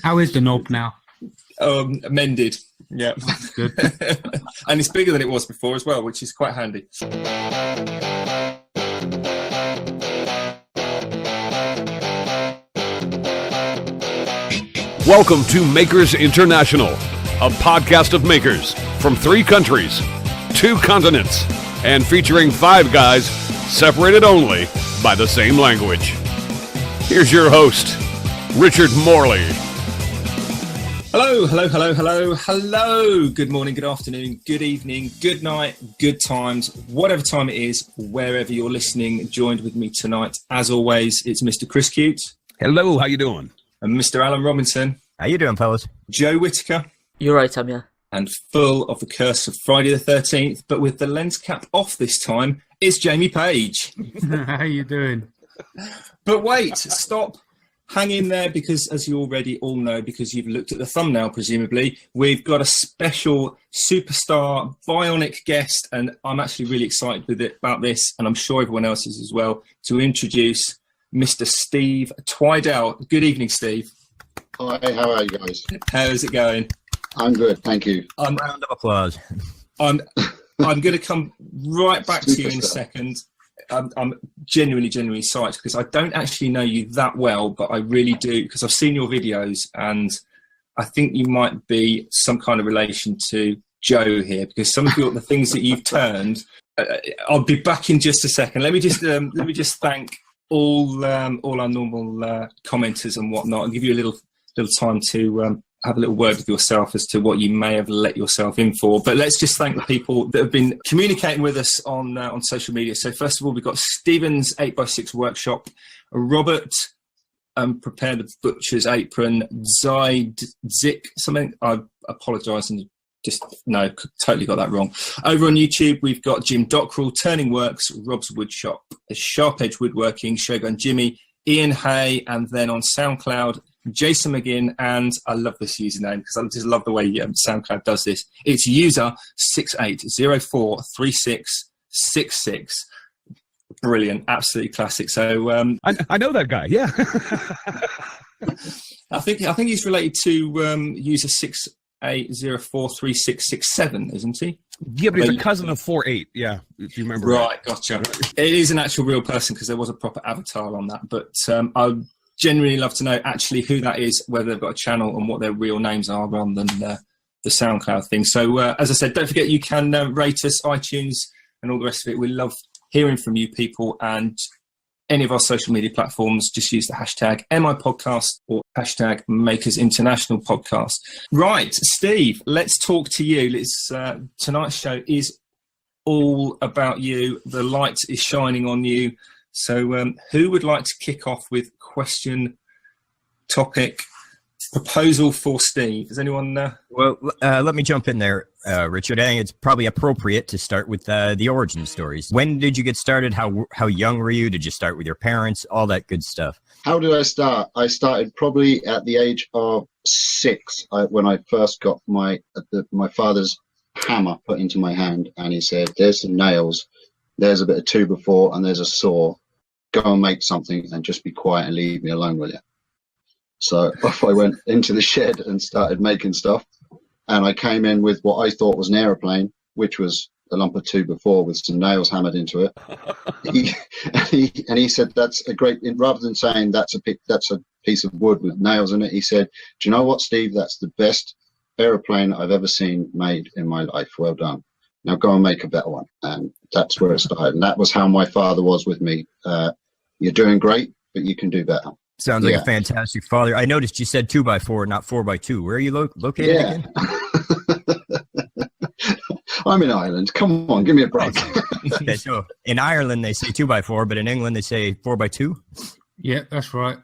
How is the knob now? Mended. Yeah. That's good. And it's bigger than it was before as well, which is quite handy. Welcome to Makers International, a podcast of makers from 3 countries, 2 continents, and featuring 5 guys separated only by the same language. Here's your host, Richard Morley. Hello. Good morning, good afternoon, good evening, good night, good times, whatever time it is, wherever you're listening. Joined with me tonight, as always, it's Mr. Chris Cute. Hello, how you doing? And Mr. Alan Robinson. How you doing, fellas? Joe Whitaker. You're right, Tom, yeah. And full of the curse of Friday the 13th, but with the lens cap off this time, it's Jamie Page. How you doing? But wait, stop. Hang in there, because as you already all know, because you've looked at the thumbnail, presumably, we've got a special superstar bionic guest, and I'm actually really excited about this, and I'm sure everyone else is as well, to introduce Mr. Steve Twydell. Good evening, Steve. Hi, how are you guys? How's it going? I'm good, thank you. Round of applause. I'm going to come right back to you in a second. I'm genuinely psyched, because I don't actually know you that well, but I really do, because I've seen your videos, and I think you might be some kind of relation to Joe here, because some of the things that you've turned. I'll be back in just a second. Let me just thank all our normal commenters and whatnot, and give you a little time to have a little word with yourself as to what you may have let yourself in for. But let's just thank the people that have been communicating with us on social media. So first of all, we've got Stephen's 8x6 workshop, Robert, Prepare the Butcher's Apron, Zik, something, I apologise and totally got that wrong. Over on YouTube, we've got Jim Dockrell, Turning Works, Rob's Woodshop, Sharp Edge Woodworking, Shogun Jimmy, Ian Hay, and then on SoundCloud, Jason McGinn, and I love this username because I just love the way SoundCloud does this. It's user 68043666. Brilliant, absolutely classic. So I know that guy. Yeah. I think he's related to user 68043667, isn't he? Yeah, but he's a cousin of 48. Yeah, if you remember. Right, gotcha. It is an actual real person, because there was a proper avatar on that. But I'd genuinely love to know actually who that is, whether they've got a channel and what their real names are, rather than the SoundCloud thing. So as I said, don't forget you can rate us, iTunes, and all the rest of it. We love hearing from you people, and any of our social media platforms, just use the hashtag MIPodcast or hashtag Makers International Podcast. Right, Steve, let's talk to you. Tonight's show is all about you. The light is shining on you. So who would like to kick off with question, topic, proposal for Steve? Is anyone? Well, let me jump in there, Richard. I think it's probably appropriate to start with the origin stories. When did you get started? How young were you? Did you start with your parents? All that good stuff. How did I start? I started probably at the age of 6, when I first got my father's hammer put into my hand, and he said, "There's some nails, there's a bit of 2x4, and there's a saw. Go and make something, and just be quiet and leave me alone with it." So off I went into the shed and started making stuff. And I came in with what I thought was an aeroplane, which was a lump of 2x4 with some nails hammered into it. He said, "That's a great," rather than saying that's a piece of wood with nails in it, he said, "Do you know what, Steve? That's the best aeroplane I've ever seen made in my life. Well done. Now go and make a better one." And that's where it started. And that was how my father was with me. You're doing great, but you can do better. Sounds like a fantastic father. I noticed you said 2x4, not 4x2. Where are you located again? I'm in Ireland. Come on, give me a break. Okay, so in Ireland they say 2x4, but in England they say 4x2. Yeah, that's right.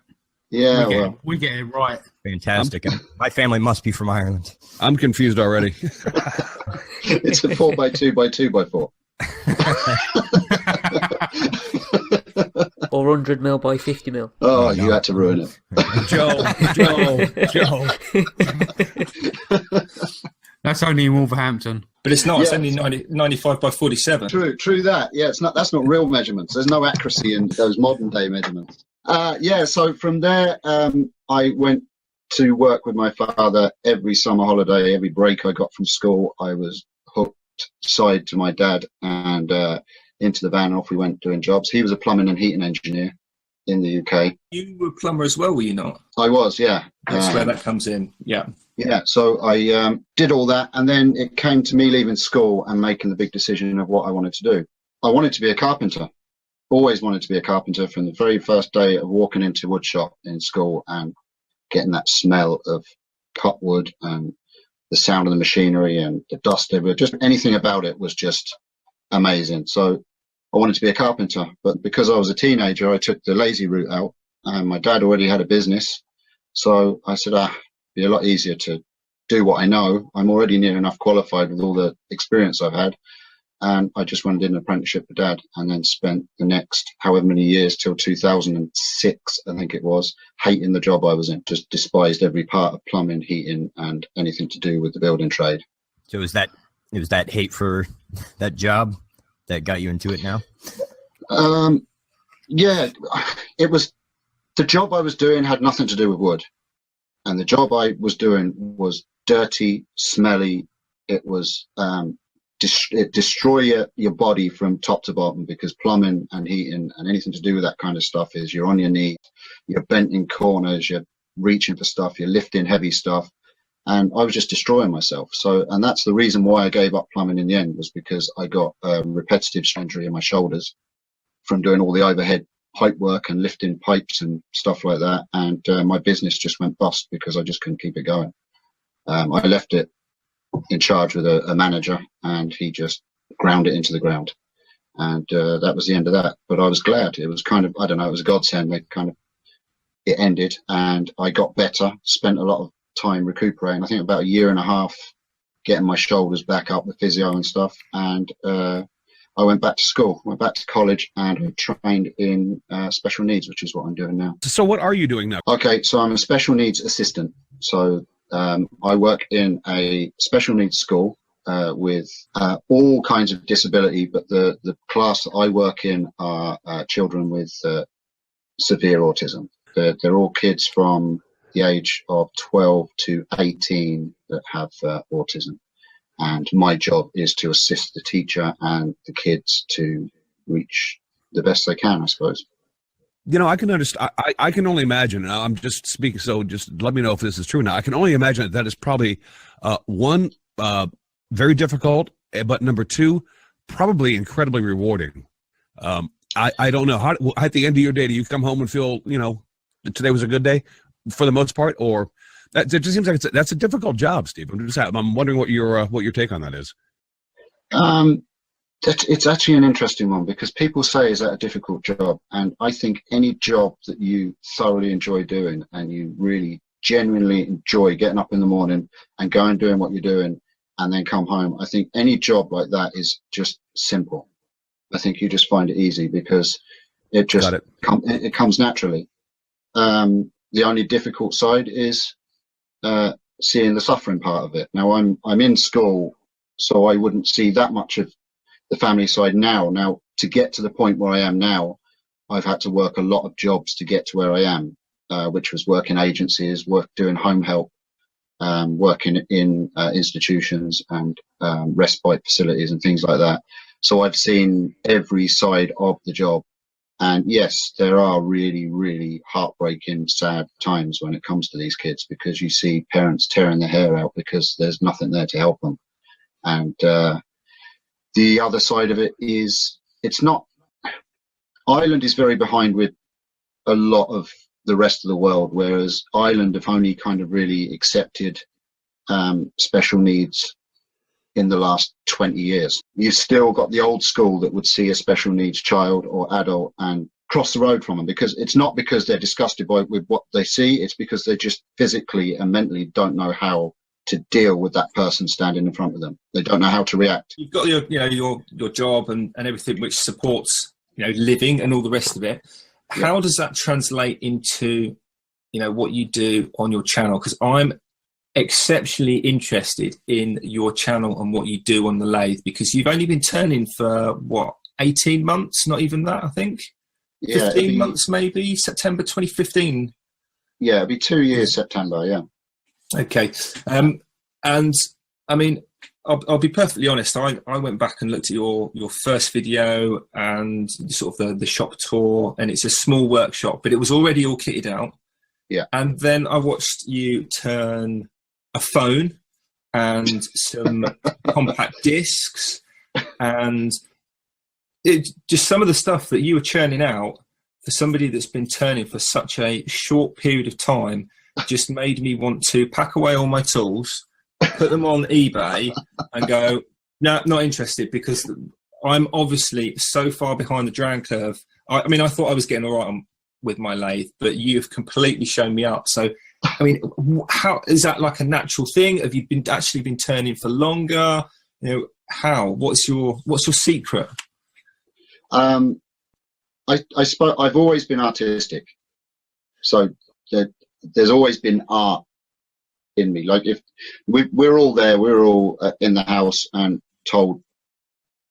Yeah, we get it right. Fantastic. My family must be from Ireland. I'm confused already. It's a 4x2 by 2x4. 400 mil by 50 mil. Oh, you had to ruin it. Joe. That's only in Wolverhampton. But it's not. It's only 95 by 47. True that. Yeah, it's not. That's not real measurements. There's no accuracy in those modern day measurements. So from there, I went to work with my father every summer holiday, every break I got from school. I was hooked side to my dad and into the van. Off we went doing jobs. He was a plumbing and heating engineer in the UK. You were a plumber as well, were you not? I was, yeah. That's where that comes in. Yeah. Yeah, so I did all that, and then it came to me leaving school and making the big decision of what I wanted to do. I wanted to be a carpenter. Always wanted to be a carpenter from the very first day of walking into wood shop in school and getting that smell of cut wood and the sound of the machinery and the dust everywhere. Just anything about it was just amazing. So I wanted to be a carpenter, but because I was a teenager, I took the lazy route out, and my dad already had a business. So I said, it'd be a lot easier to do what I know. I'm already near enough qualified with all the experience I've had. And I just went in an apprenticeship with Dad, and then spent the next however many years till 2006, I think it was, hating the job I was in. Just despised every part of plumbing, heating, and anything to do with the building trade. So it was that hate for that job that got you into it now? Yeah, it was, the job I was doing had nothing to do with wood. And the job I was doing was dirty, smelly. It was, it destroy your body from top to bottom, because plumbing and heating and anything to do with that kind of stuff is you're on your knees, you're bent in corners, you're reaching for stuff, you're lifting heavy stuff. And I was just destroying myself. So, and that's the reason why I gave up plumbing in the end, was because I got repetitive injury in my shoulders from doing all the overhead pipe work and lifting pipes and stuff like that. And my business just went bust because I just couldn't keep it going. I left it in charge with a manager, and he just ground it into the ground. And that was the end of that. But I was glad. It was kind of, I don't know, it was a godsend. It ended, and I got better, spent a lot of time recuperating. I think about a year and a half getting my shoulders back up with physio and stuff. And I went back to school, went back to college, and I trained in special needs, which is what I'm doing now. So what are you doing now? Okay, so I'm a special needs assistant. So I work in a special needs school with all kinds of disability, but the class that I work in are children with severe autism. They're all kids from the age of 12 to 18 that have autism. And my job is to assist the teacher and the kids to reach the best they can, I suppose. You know, I can understand. I can only imagine. I'm just speaking, so just let me know if this is true now. I can only imagine that is probably one, very difficult, but number two, probably incredibly rewarding. I don't know how at the end of your day, do you come home and feel, you know, today was a good day for the most part, or that it just seems like that's a difficult job, Steve. I'm wondering what your take on that is. It's actually an interesting one, because people say, is that a difficult job? And I think any job that you thoroughly enjoy doing, and you really genuinely enjoy getting up in the morning and going doing what you're doing and then come home, I think any job like that is just simple. I think you just find it easy because it just it comes naturally. The only difficult side is seeing the suffering part of it. Now I'm in school, so I wouldn't see that much of the family side now. Now, to get to the point where I am now, I've had to work a lot of jobs to get to where I am, which was working agencies, doing home help, working in institutions and respite facilities and things like that. So I've seen every side of the job. And yes, there are really, really heartbreaking, sad times when it comes to these kids, because you see parents tearing their hair out because there's nothing there to help them. And the other side of it is, it's not, Ireland is very behind with a lot of the rest of the world, whereas Ireland have only kind of really accepted special needs in the last 20 years. You've still got the old school that would see a special needs child or adult and cross the road from them, because it's not because they're disgusted with what they see, it's because they just physically and mentally don't know how to deal with that person standing in front of them. They don't know how to react. You've got your job and everything which supports, living and all the rest of it. How does that translate into, what you do on your channel? Because I'm exceptionally interested in your channel and what you do on the lathe, because you've only been turning for 18 months, not even that, I think. 15 months maybe, September 2015. it'll be 2 years September. Yeah. Okay. And I mean, I'll be perfectly honest. I went back and looked at your first video and sort of the shop tour, and it's a small workshop, but it was already all kitted out. Yeah. And then I watched you turn a phone and some compact discs, and it just some of the stuff that you were churning out for somebody that's been turning for such a short period of time just made me want to pack away all my tools, put them on eBay and go, no, not interested, because I'm obviously so far behind the drown curve. I mean, I thought I was getting all right on with my lathe, but you've completely shown me up. So, I mean, how is that like a natural thing? Have you actually been turning for longer? You know, how? What's your secret? I've always been artistic, so there's always been art in me. Like if we're all there, we're all in the house and told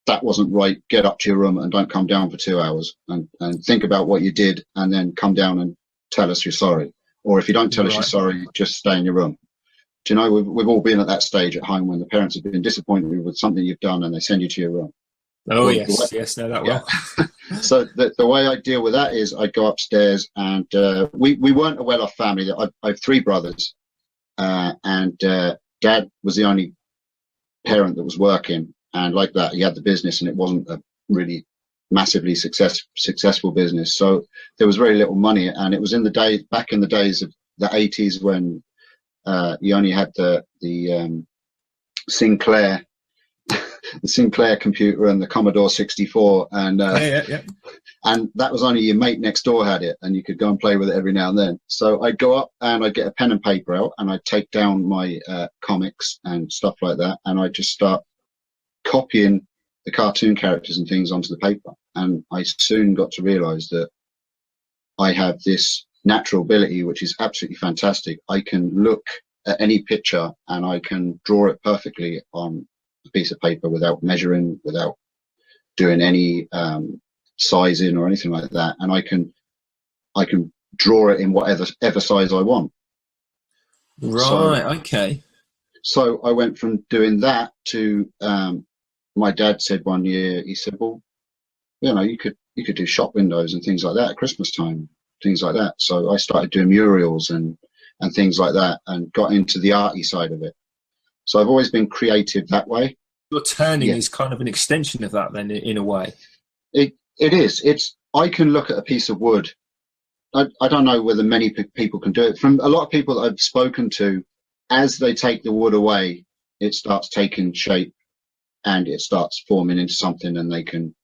that wasn't right, get up to your room and don't come down for 2 hours and think about what you did and then come down and tell us you're sorry. Or if you don't tell us you're sorry, just stay in your room. Do you know, we've all been at that stage at home when the parents have been disappointed with something you've done and they send you to your room. Oh, yes, know that well. Yeah. So the way I deal with that is I go upstairs and we weren't a well-off family. I have 3 brothers and Dad was the only parent that was working. And like that, he had the business and it wasn't a really massively successful business. So there was very little money. And it was back in the days of the 80s when you only had the Sinclair, the Sinclair computer and the Commodore 64. And and that was only your mate next door had it and you could go and play with it every now and then. So I'd go up and I'd get a pen and paper out and I'd take down my comics and stuff like that. And I'd just start copying the cartoon characters and things onto the paper, and I soon got to realize that I have this natural ability which is absolutely fantastic. I can look at any picture and I can draw it perfectly on a piece of paper without measuring, without doing any sizing or anything like that, and I can draw it in whatever size I want. Okay. So I went from doing that to my dad said one year, he said, well, you know, you could do shop windows and things like that at Christmas time, things like that. So I started doing murals and things like that and got into the arty side of it. So I've always been creative that way. Your turning is kind of an extension of that then, in a way. It is. I can look at a piece of wood. I don't know whether many people can do it. From a lot of people that I've spoken to, as they take the wood away, it starts taking shape and it starts forming into something, and they can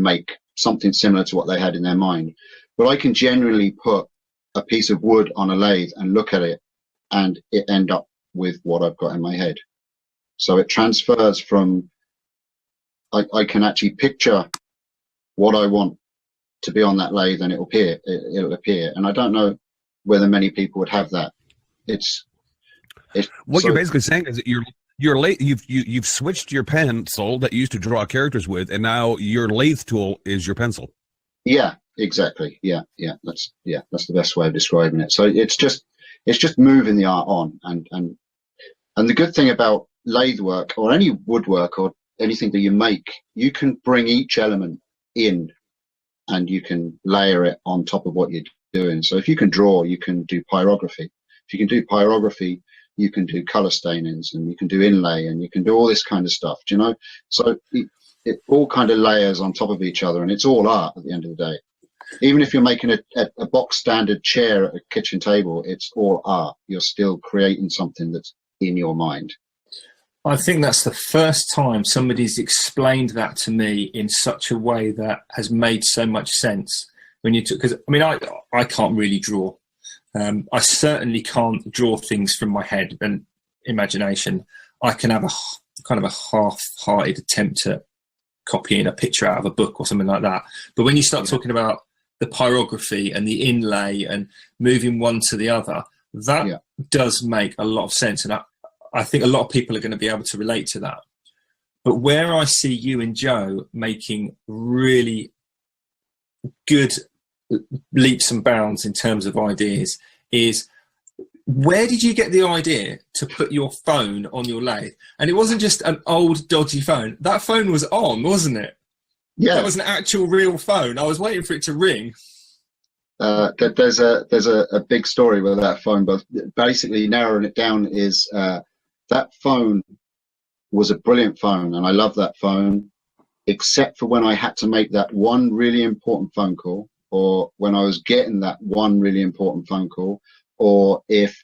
make something similar to what they had in their mind. But I can generally put a piece of wood on a lathe and look at it and it end up with what I've got in my head. So it transfers from, I can actually picture what I want to be on that lathe and it'll appear. And I don't know whether many people would have that. What you're basically saying is that you've switched your pencil that you used to draw characters with, and now your lathe tool is your pencil. Yeah, exactly. Yeah. That's the best way of describing it. So it's just moving the art on, and the good thing about lathe work or any woodwork or anything that you make, you can bring each element in, and you can layer it on top of what you're doing. So if you can draw, you can do pyrography. If you can do pyrography, you can do color stainings, and you can do inlay, and you can do all this kind of stuff, do you know? So it all kind of layers on top of each other, and it's all art at the end of the day. Even if you're making a box standard chair at a kitchen table, it's all art. You're still creating something that's in your mind. I think that's the first time somebody's explained that to me in such a way that has made so much sense. Because I mean, I can't really draw. I certainly can't draw things from my head and imagination. I can have a kind of a half-hearted attempt at copying a picture out of a book or something like that. But when you start talking about the pyrography and the inlay and moving one to the other, that does make a lot of sense. And I think a lot of people are going to be able to relate to that. But where I see you and Joe making really good leaps and bounds in terms of ideas is where did you get the idea to put your phone on your lathe? And it wasn't just an old dodgy phone. That phone was on, wasn't it? Yeah, That was an actual real phone. I was waiting for it to ring. there's a big story with that phone, but basically narrowing it down is that phone was a brilliant phone, and I love that phone, except for when I had to make that one really important phone call, or when I was getting that one really important phone call, or if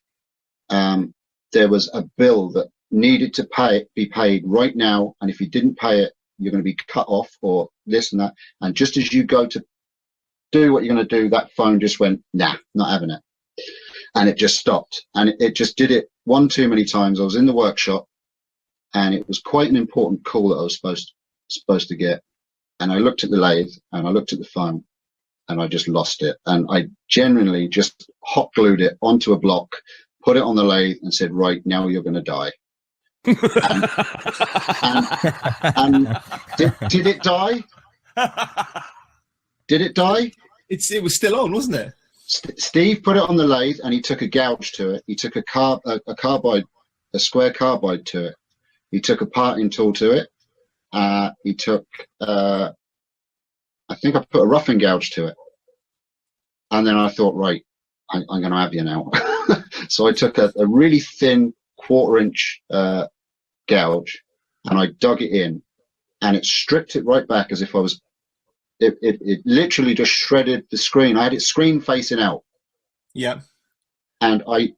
there was a bill that needed to be paid right now, and if you didn't pay it, you're going to be cut off, or this and that. And just as you go to do what you're going to do, that phone just went, nah, not having it. And it just stopped. And it just did it one too many times. I was in the workshop, and it was quite an important call that I was supposed to get. And I looked at the lathe, and I looked at the phone, and I just lost it. And I genuinely just hot glued it onto a block, put it on the lathe, and said, right, now you're going to die. and did it die? Did it die? It was still on, wasn't it? Steve put it on the lathe, and he took a gouge to it. He took a square carbide to it. He took a parting tool to it. He took, I think I put a roughing gouge to it. And then I thought, right, I'm going to have you now. So I took a really thin 1/4 inch gouge, and I dug it in, and it stripped it right back as if I was, it literally just shredded the screen. I had it screen facing out. Yeah. And I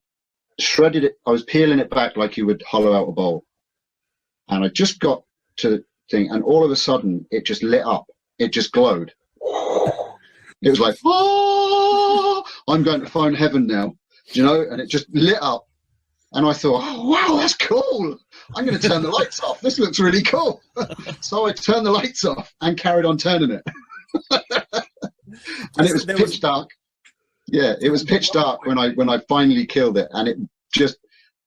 shredded it. I was peeling it back like you would hollow out a bowl. And I just got to the thing, and all of a sudden it just lit up. It just glowed. It was like, oh, I'm going to find heaven now, you know? And it just lit up. And I thought, oh, wow, that's cool. I'm going to turn the lights off. This looks really cool. So I turned the lights off and carried on turning it. And it was pitch dark. Yeah, it was pitch dark when I finally killed it. And it just,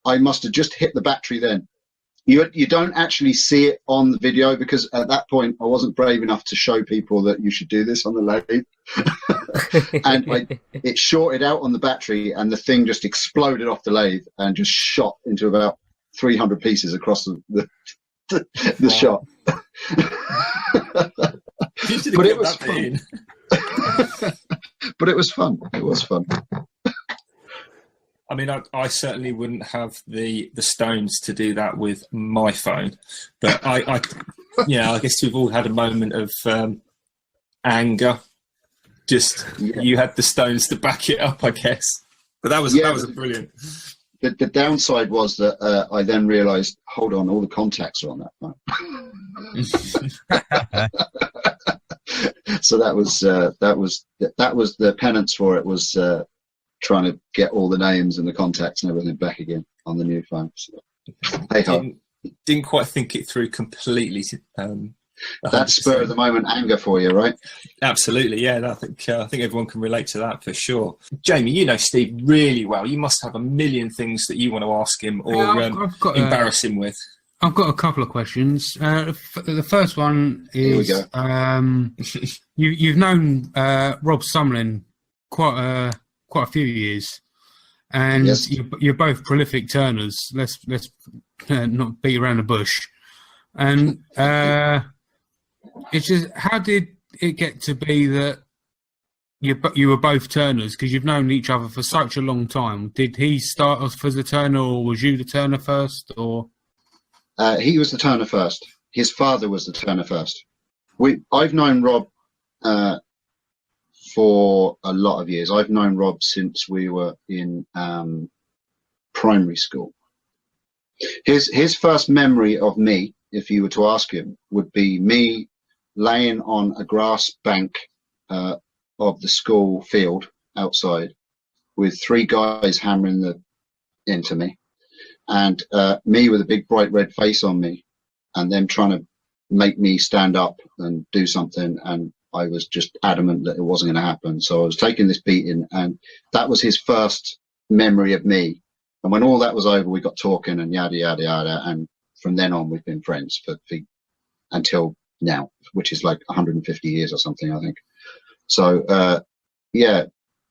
I must have just hit the battery then. You don't actually see it on the video, because at that point I wasn't brave enough to show people that you should do this on the lathe. And it shorted out on the battery, and the thing just exploded off the lathe and just shot into about 300 pieces across the shop. But it was fun. But it was fun. It was fun. I mean, I certainly wouldn't have the stones to do that with my phone, but I guess we've all had a moment of anger. Just you had the stones to back it up, I guess. But that was a brilliant. The downside was that I then realised, hold on, all the contacts are on that phone. So that was the penance for it, was trying to get all the names and the contacts and everything back again on the new phone. So, hey, didn't quite think it through completely. That's spur of the moment anger for you, right? Absolutely, yeah. I think everyone can relate to that for sure. Jamie, you know Steve really well. You must have a million things that you want to ask him or embarrass him with. I've got a couple of questions. The first one is, here we go. You've known Rob Sumlin quite a few years, and yes. You're both prolific turners. Let's not beat around the bush. And it's just, how did it get to be that you were both turners? Because you've known each other for such a long time. Did he start off as a turner, or was you the turner first? Or he was the turner first. His father was the turner first. I've known Rob for a lot of years. I've known Rob since we were in primary school. His first memory of me, if you were to ask him, would be me laying on a grass bank of the school field outside with 3 guys hammering into me, and me with a big bright red face on me, and them trying to make me stand up and do something, and I was just adamant that it wasn't going to happen. So I was taking this beating, and that was his first memory of me. And when all that was over, we got talking and yada, yada, yada. And from then on, we've been friends for until now, which is like 150 years or something, I think. So,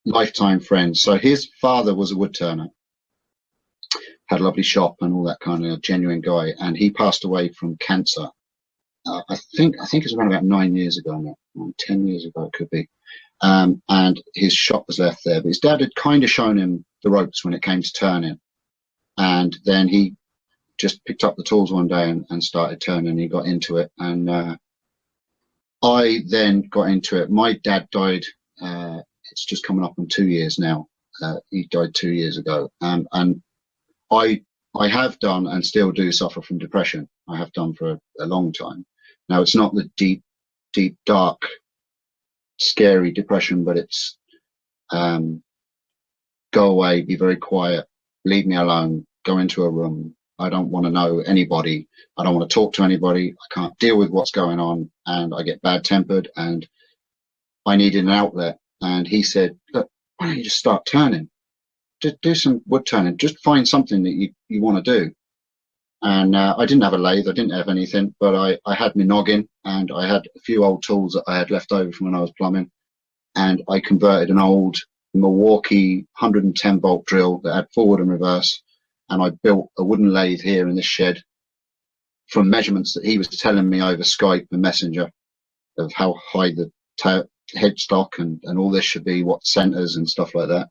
lifetime friends. So his father was a wood turner, had a lovely shop and all that kind of genuine guy, and he passed away from cancer. I think it's around about 9 years ago now, 10 years ago it could be. And his shop was left there, but his dad had kind of shown him the ropes when it came to turning, and then he just picked up the tools one day and started turning. He got into it, and I then got into it. My dad died. It's just coming up on 2 years now. He died 2 years ago, and I have done and still do suffer from depression. I have done for a long time. Now, it's not the deep, dark, scary depression, but it's go away, be very quiet, leave me alone, go into a room. I don't want to know anybody. I don't want to talk to anybody. I can't deal with what's going on, and I get bad-tempered, and I needed an outlet. And he said, look, why don't you just start turning? Just do some wood turning. Just find something that you want to do. And I didn't have a lathe. I didn't have anything, but I had my noggin, and I had a few old tools that I had left over from when I was plumbing. And I converted an old Milwaukee 110 bolt drill that had forward and reverse. And I built a wooden lathe here in this shed from measurements that he was telling me over Skype and Messenger of how high the headstock and all this should be, what centers and stuff like that.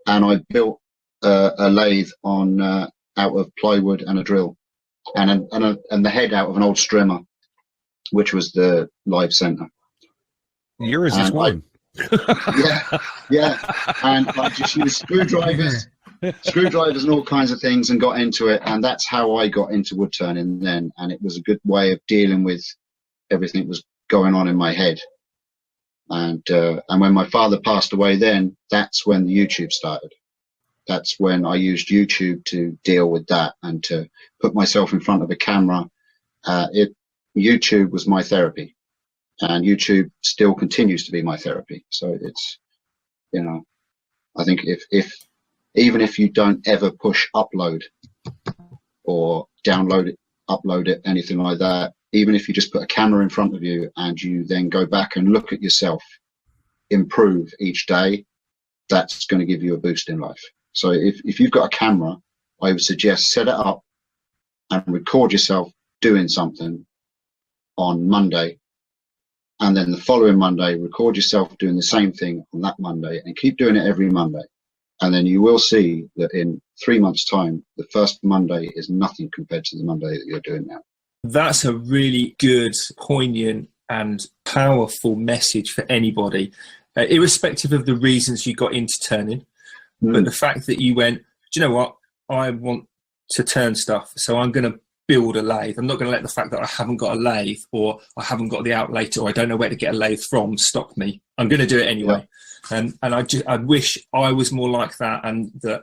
And I built a lathe on out of plywood and a drill, and the head out of an old strimmer, which was the live center. Yours is one. Yeah. And I just used screwdrivers and all kinds of things, and got into it. And that's how I got into wood turning then. And it was a good way of dealing with everything that was going on in my head. And when my father passed away, then that's when the YouTube started. That's when I used YouTube to deal with that and to put myself in front of a camera. YouTube was my therapy, and YouTube still continues to be my therapy. So it's, I think even if you don't ever push upload or download it, upload it, anything like that, even if you just put a camera in front of you and you then go back and look at yourself improve each day, that's going to give you a boost in life. So if you've got a camera, I would suggest set it up and record yourself doing something on Monday, and then the following Monday record yourself doing the same thing on that Monday, and keep doing it every Monday. And then you will see that in 3 months' time, the first Monday is nothing compared to the Monday that you're doing now. That's a really good, poignant and powerful message for anybody, irrespective of the reasons you got into turning. But the fact that you went, do you know what? I want to turn stuff, so I'm going to build a lathe. I'm not going to let the fact that I haven't got a lathe, or I haven't got the outlet, or I don't know where to get a lathe from, stop me. I'm going to do it anyway. Yeah. And I wish I was more like that, and that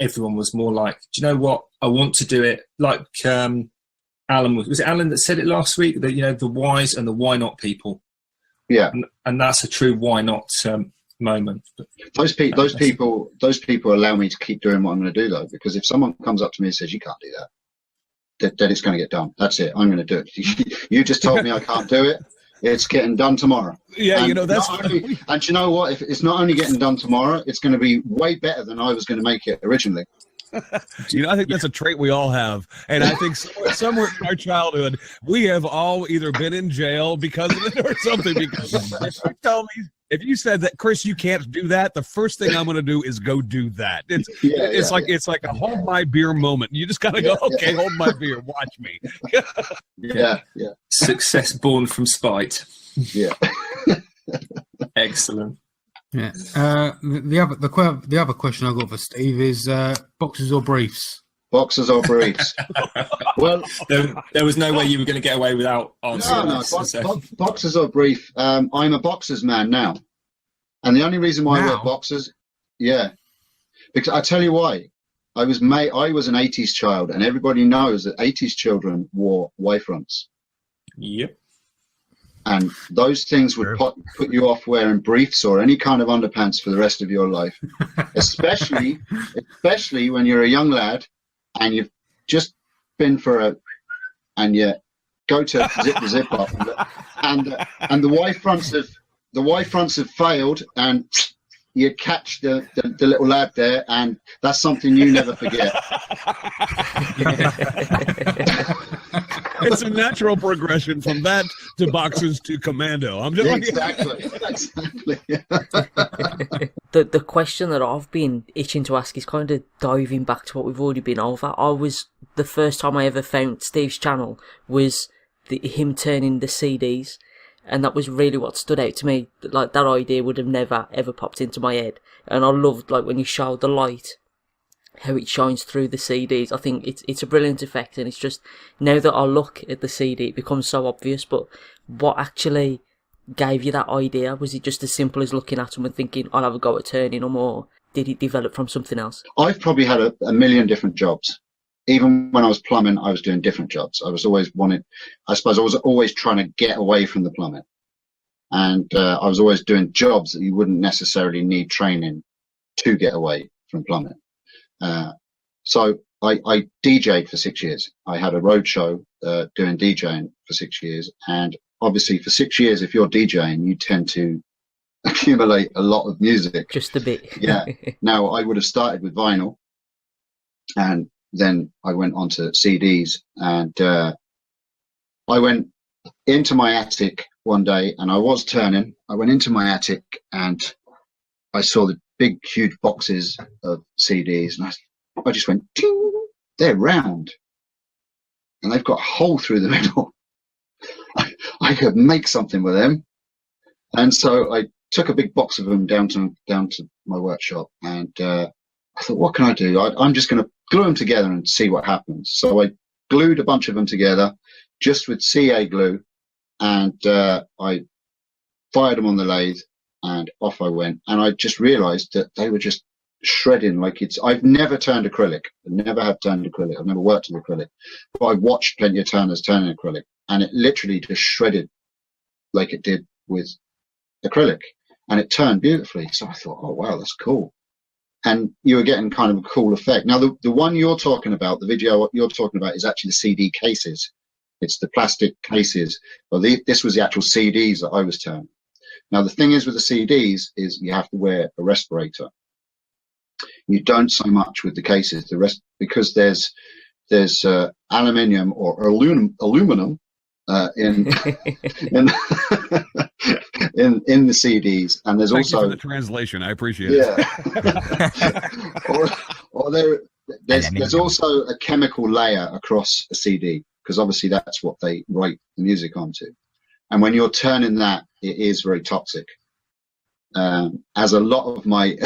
everyone was more like, do you know what? I want to do it like Alan was it Alan that said it last week? That the whys and the why not people. Yeah, and that's a true why not moment. But those people allow me to keep doing what I'm going to do, though, because if someone comes up to me and says you can't do that, then it's going to get done. That's it. I'm going to do it. You just told me I can't do it. It's getting done tomorrow. Yeah, that's and you know what? If it's not only getting done tomorrow, it's going to be way better than I was going to make it originally. I think that's a trait we all have, and I think somewhere in our childhood we have all either been in jail because of it or something. Because if you said that, Chris, you can't do that, the first thing I'm going to do is go do that. It's like a hold my beer moment. You just got to go, okay, hold my beer, watch me. Yeah. Success born from spite. Yeah. Excellent. Yeah. The other question I got for Steve is boxers or briefs? Boxers or briefs? Well, there was no way you were going to get away without answering. No, boxers or brief. I'm a boxers man now, and the only reason why I wear boxers, because I tell you why. I was an 80s child, and everybody knows that 80s children wore Y-fronts. Yep. And those things would put you off wearing briefs or any kind of underpants for the rest of your life, especially when you're a young lad and you've just been and you go to zip the zip up, and the Y fronts have failed, and you'd catch the little lad there, and that's something you never forget. It's a natural progression from that to boxers to commando. I'm just Exactly. The question that I've been itching to ask is kind of diving back to what we've already been over. The first time I ever found Steve's channel was him turning the CDs, and that was really what stood out to me. Like, that idea would have never ever popped into my head, and I loved, like, when you showed the light, how it shines through the CDs. I think it's a brilliant effect, and it's just, now that I look at the CD, it becomes so obvious. But what actually gave you that idea? Was it just as simple as looking at them and thinking, I'll have a go at turning them, or did it develop from something else? I've probably had a million different jobs. Even when I was plumbing, I was doing different jobs. I was always trying to get away from the plumbing. And I was always doing jobs that you wouldn't necessarily need training to get away from plumbing. So I DJ'd for 6 years. I had a road show doing DJing for 6 years. And obviously for 6 years, if you're DJing, you tend to accumulate a lot of music. Just a bit. Yeah. Now, I would have started with vinyl, and then I went on to CDs, and I went into my attic one day, and I was turning. I went into my attic and I saw the big, huge boxes of CDs, and I just went, ting, they're round, and they've got a hole through the middle. I could make something with them. And so I took a big box of them down to my workshop, and I thought, what can I do? I'm just going to glue them together and see what happens. So I glued a bunch of them together just with CA glue, and I fired them on the lathe, and off I went. And I just realized that they were just shredding like I've never turned acrylic. I never have turned acrylic. I've never worked with acrylic, but I watched plenty of turners turning acrylic, and it literally just shredded like it did with acrylic, and it turned beautifully. So I thought, oh wow, that's cool. And you were getting kind of a cool effect. Now, the one you're talking about, the video you're talking about, is actually the CD cases. It's the plastic cases. Well, this was the actual CDs that I was turning. Now, the thing is with the CDs is you have to wear a respirator. You don't so much with the cases. Because there's aluminium or aluminum in in the CDs, and there's Thank also you for the translation. I appreciate it. or there's also a chemical layer across a CD, because obviously that's what they write the music onto, and when you're turning that, it is very toxic. As a lot of my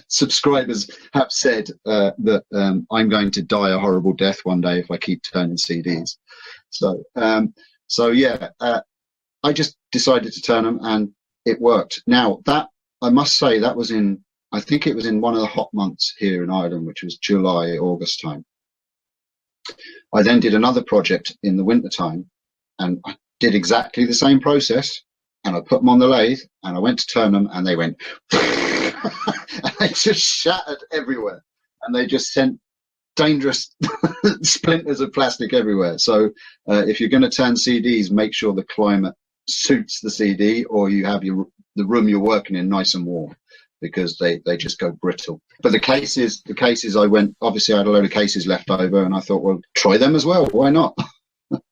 subscribers have said, that I'm going to die a horrible death one day if I keep turning CDs. So yeah, I just decided to turn them, and it worked. Now, that, I must say, that was I think it was in one of the hot months here in Ireland, which was July, August time. I then did another project in the winter time, and I did exactly the same process, and I put them on the lathe, and I went to turn them, and they went, and they just shattered everywhere, and they just sent dangerous splinters of plastic everywhere. So if you're going to turn CDs, make sure the climate suits the CD, or you have the room you're working in nice and warm, because they just go brittle. But the cases obviously I had a load of cases left over, and I thought, well, try them as well, why not?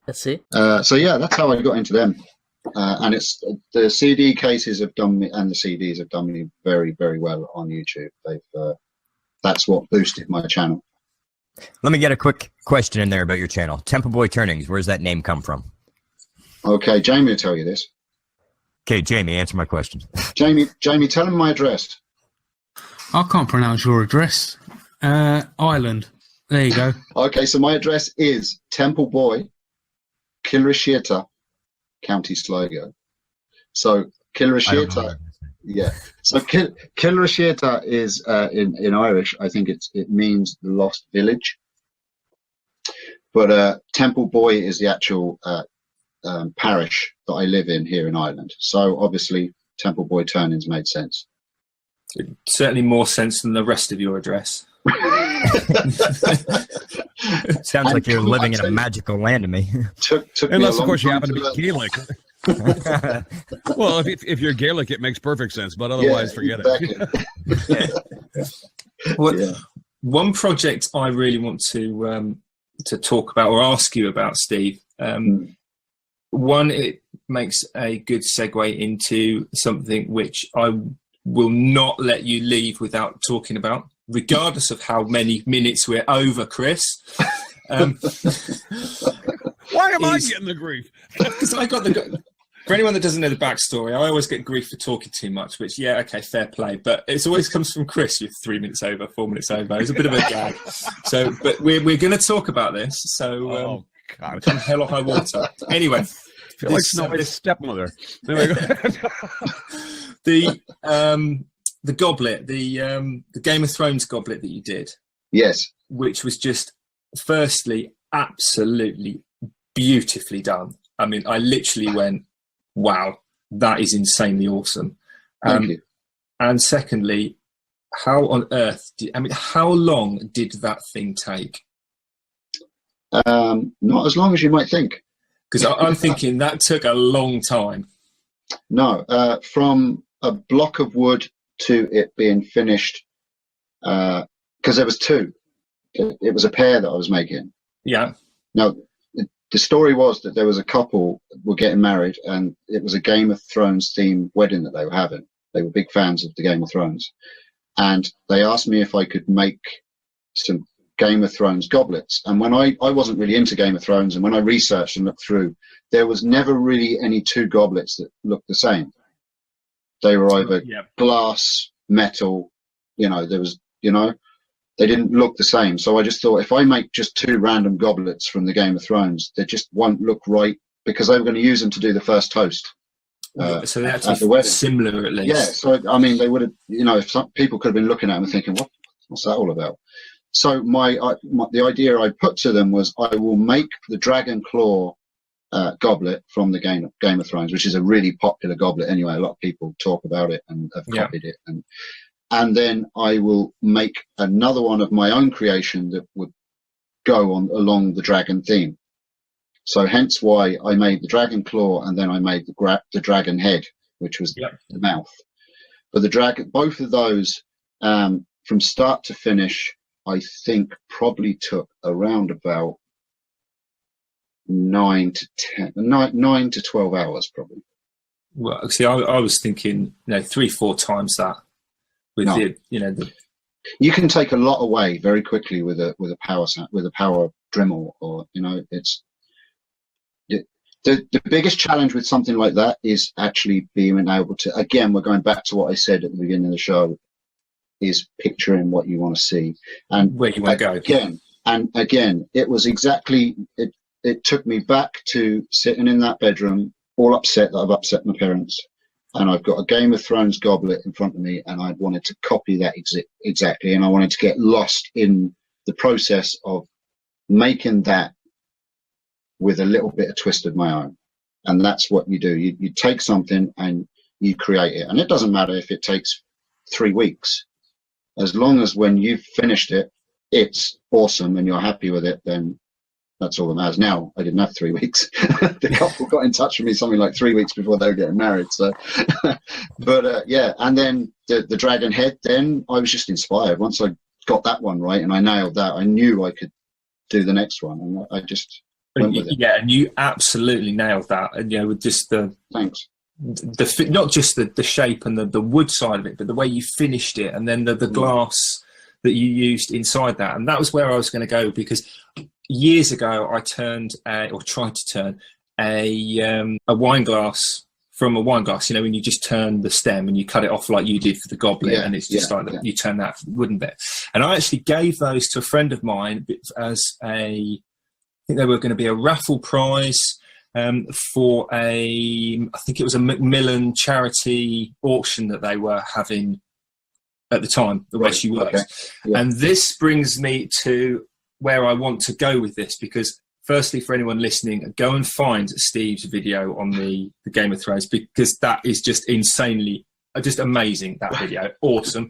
That's it. So yeah, that's how I got into them. And it's the CD cases have done me, and the CDs have done me very, very well on YouTube. That's what boosted my channel. Let me get a quick question in there about your channel. Templeboy Turnings, where's that name come from? Okay, Jamie will tell you this. Okay, Jamie, answer my question. Jamie, tell him my address. I can't pronounce your address. Ireland. There you go. Okay, so my address is Templeboy, Kilrisheata, County Sligo. So Kilrisheata, yeah. So Kilrisheata is in Irish. I think it means the lost village. But Templeboy is the actual parish that I live in here in Ireland. So obviously Templeboy Turnings made sense. Certainly more sense than the rest of your address. Sounds like you're living in a magical land to me. Took Unless, me of course, you long happen time to be Gaelic. Well, if you're Gaelic, it makes perfect sense, but otherwise, forget it. Well, Yeah. one project I really want to talk about or ask you about, Steve. One, it makes a good segue into something which I will not let you leave without talking about, regardless of how many minutes we're over, Chris. Why am I getting the grief? Because I got for anyone that doesn't know the backstory, I always get grief for talking too much, which, yeah, okay, fair play. But it always comes from Chris with 3 minutes over, 4 minutes over. It's a bit of a gag. So, but we're going to talk about this. So, God. come hell or high water. Anyway. I feel like Snowy's stepmother. There we go. The goblet, the Game of Thrones goblet that you did. Yes. Which was just, firstly, absolutely beautifully done. I mean, I literally went, wow, that is insanely awesome. Thank you. And secondly, how on earth how long did that thing take? Not as long as you might think. Because I'm thinking that took a long time. No, from a block of wood to it being finished, because there was two. It was a pair that I was making. Yeah. Now, the story was that there was a couple were getting married, and it was a Game of Thrones themed wedding that they were having. They were big fans of the Game of Thrones, and they asked me if I could make some Game of Thrones goblets. And when I wasn't really into Game of Thrones, and when I researched and looked through, there was never really any two goblets that looked the same. They were either glass, metal, there was, they didn't look the same. So I just thought, if I make just two random goblets from the Game of Thrones, they just won't look right, because they were going to use them to do the first toast. So they're actually similar, at least. Yeah, so I mean, they would have, if some people could have been looking at them and thinking, what's that all about? So the idea I put to them was, I will make the Dragon Claw goblet from the Game of Thrones, which is a really popular goblet anyway. A lot of people talk about it and have copied it, and then I will make another one of my own creation that would go on along the dragon theme. So hence why I made the Dragon Claw, and then I made the dragon head, which was the mouth. But the dragon, both of those, from start to finish, I think probably took around about 9 to 12 hours, probably. Well, see, I was thinking, 3-4 times that. With you can take a lot away very quickly with a power Dremel, or it's the biggest challenge with something like that is actually being able to. Again, we're going back to what I said at the beginning of the show, is picturing what you want to see and where you want to go. Again, it was exactly it. It took me back to sitting in that bedroom, all upset that I've upset my parents. And I've got a Game of Thrones goblet in front of me, and I wanted to copy that exactly. And I wanted to get lost in the process of making that with a little bit of twist of my own. And that's what you do. You take something and you create it. And it doesn't matter if it takes 3 weeks. As long as when you've finished it, it's awesome and you're happy with it, then that's all that matters. Now, I didn't have 3 weeks. The couple got in touch with me something like 3 weeks before they were getting married. So, but and then the dragon head. Then I was just inspired. Once I got that one right and I nailed that, I knew I could do the next one, and I just went with it. Yeah, and you absolutely nailed that. And with just thanks. Not just the shape and the wood side of it, but the way you finished it, and then the glass that you used inside that. And that was where I was going to go, because years ago I tried to turn a wine glass from a wine glass, when you just turn the stem and you cut it off like you did for the goblet, and it's just you turn that wooden bit. And I actually gave those to a friend of mine as I think they were going to be a raffle prize for I think it was a Macmillan charity auction that they were having at the time, where she worked. Okay. Yeah. And this brings me to where I want to go with this, because firstly, for anyone listening, go and find Steve's video on the Game of Thrones, because that is just insanely, just amazing, that video. Awesome.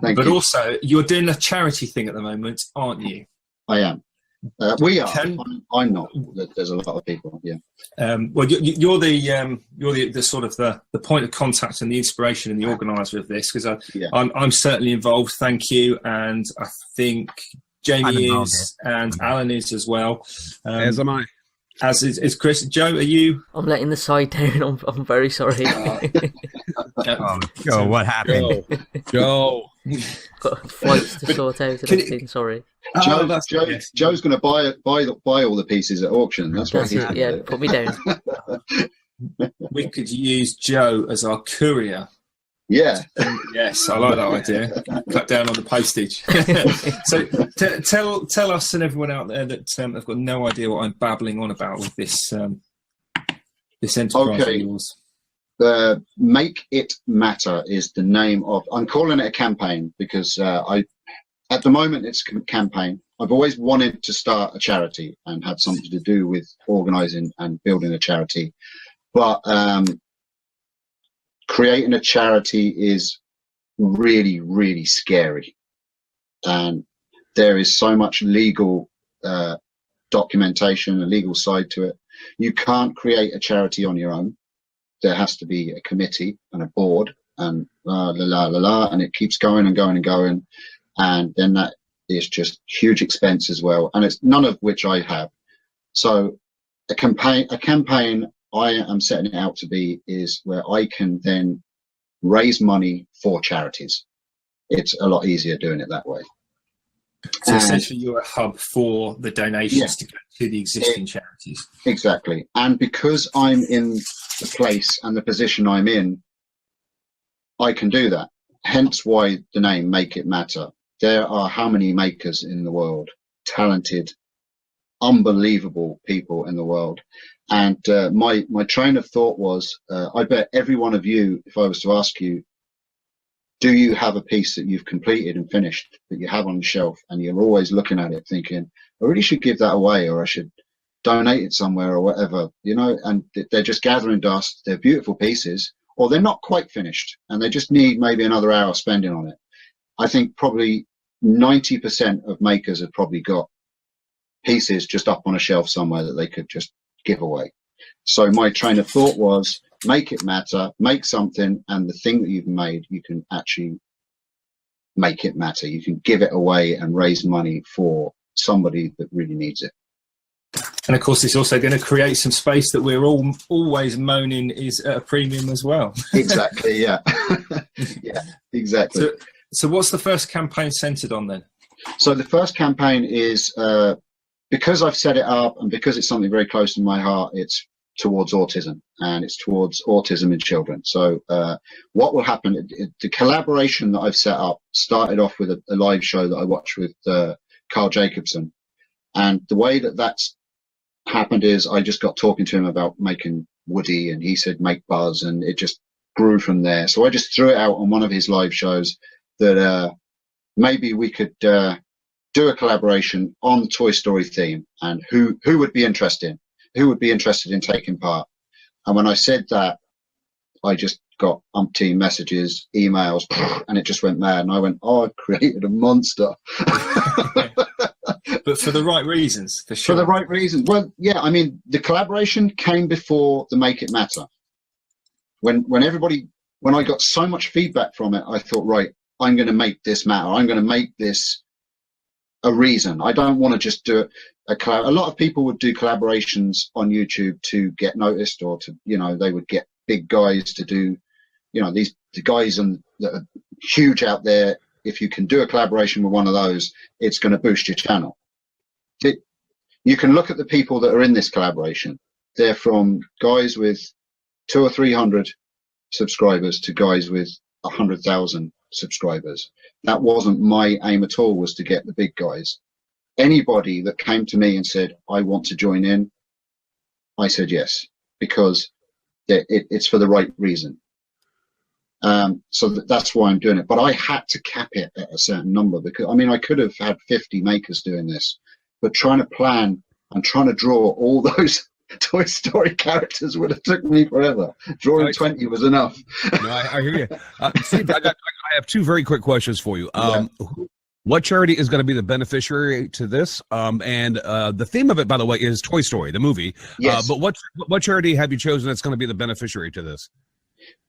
But also, you're doing a charity thing at the moment, aren't you? I am. We are. I'm not. There's a lot of people. Yeah. Well, you're the sort of the point of contact and the inspiration and the organizer of this, because I'm certainly involved. Thank you, and I think Jamie is, and Alan is as well. As am I. As is Chris. Joe, are you? I'm letting the side down. I'm very sorry. Joe, what happened? Joe. Got flights to sort out and everything. Sorry. Joe's going to buy all the pieces at auction. That's what he's yeah, do. put me down. We could use Joe as our courier. Yeah. Yes, I like that idea. Cut down on the postage. So tell us and everyone out there that have got no idea what I'm babbling on about with this this enterprise of yours. Make It Matter is the name of. I'm calling it a campaign because at the moment it's a campaign. I've always wanted to start a charity and had something to do with organising and building a charity, but creating a charity is really, really scary, and there is so much legal documentation, a legal side to it. You can't create a charity on your own. There has to be a committee and a board and and it keeps going and going and going, and then that is just huge expense as well, and it's none of which I have. So a campaign I am setting it out to be is where I can then raise money for charities. It's a lot easier doing it that way. So essentially you're a hub for the donations to go to the existing charities. Exactly. And because I'm in the place and the position I'm in, I can do that. Hence why the name Make It Matter. There are how many makers in the world? Talented, unbelievable people in the world. And my train of thought was, I bet every one of you, if I was to ask you, do you have a piece that you've completed and finished that you have on the shelf and you're always looking at it thinking, I really should give that away, or I should donate it somewhere or whatever, you know, and they're just gathering dust. They're beautiful pieces, or they're not quite finished and they just need maybe another hour spending on it. I think probably 90% of makers have probably got pieces just up on a shelf somewhere that they could just give away. So my train of thought was, make it matter, make something, and the thing that you've made, you can actually make it matter. You can give it away and raise money for somebody that really needs it. And of course, it's also going to create some space that we're all always moaning is at a premium as well. Exactly, yeah. Yeah, exactly. So what's the first campaign centered on then? So the first campaign is, because I've set it up and because it's something very close to my heart, it's towards autism, and it's towards autism in children. So what will happen, the collaboration that I've set up started off with a live show that I watched with Carl Jacobson. And the way that that's happened is I just got talking to him about making Woody, and he said, make Buzz, and it just grew from there. So I just threw it out on one of his live shows that maybe we could do a collaboration on the Toy Story theme, and who would be interested? Who would be interested in taking part? And when I said that, I just got umpteen messages, emails, and it just went mad. And I went, oh, I've created a monster. But for the right reasons, for sure. For the right reasons. Well, yeah, I mean, the collaboration came before the Make It Matter. When I got so much feedback from it, I thought, right, I'm going to make this matter. I'm going to make this a reason. I don't want to just do it. A lot of people would do collaborations on YouTube to get noticed, or to, you know, they would get big guys to do, you know, the guys that are huge out there. If you can do a collaboration with one of those, it's going to boost your channel. You can look at the people that are in this collaboration. They're from guys with 200 or 300 subscribers to guys with 100,000 subscribers. That wasn't my aim at all, was to get the big guys. Anybody that came to me and said, I want to join in, I said yes, because it's for the right reason. So that's why I'm doing it. But I had to cap it at a certain number, because, I mean, I could have had 50 makers doing this, but trying to plan and trying to draw all those Toy Story characters would have took me forever. Drawing 20 was enough. No, I hear you. Steve, I have two very quick questions for you. What charity is going to be the beneficiary to this? And the theme of it, by the way, is Toy Story, the movie. Yes. But what charity have you chosen that's going to be the beneficiary to this?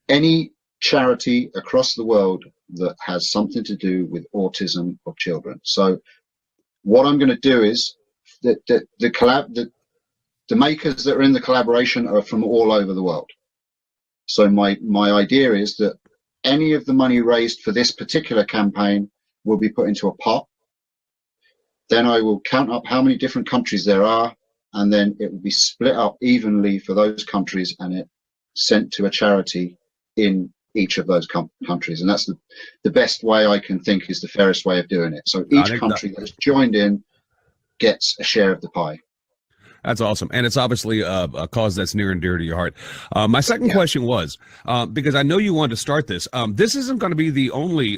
Any charity across the world that has something to do with autism of children. So what I'm going to do is that the makers that are in the collaboration are from all over the world. So my idea is that any of the money raised for this particular campaign will be put into a pot. Then I will count up how many different countries there are, and then it will be split up evenly for those countries and it sent to a charity in each of those countries. And that's the best way I can think is the fairest way of doing it. So each country that has joined in gets a share of the pie. That's awesome. And it's obviously a cause that's near and dear to your heart. My second question was, because I know you wanted to start this, this isn't going to be the only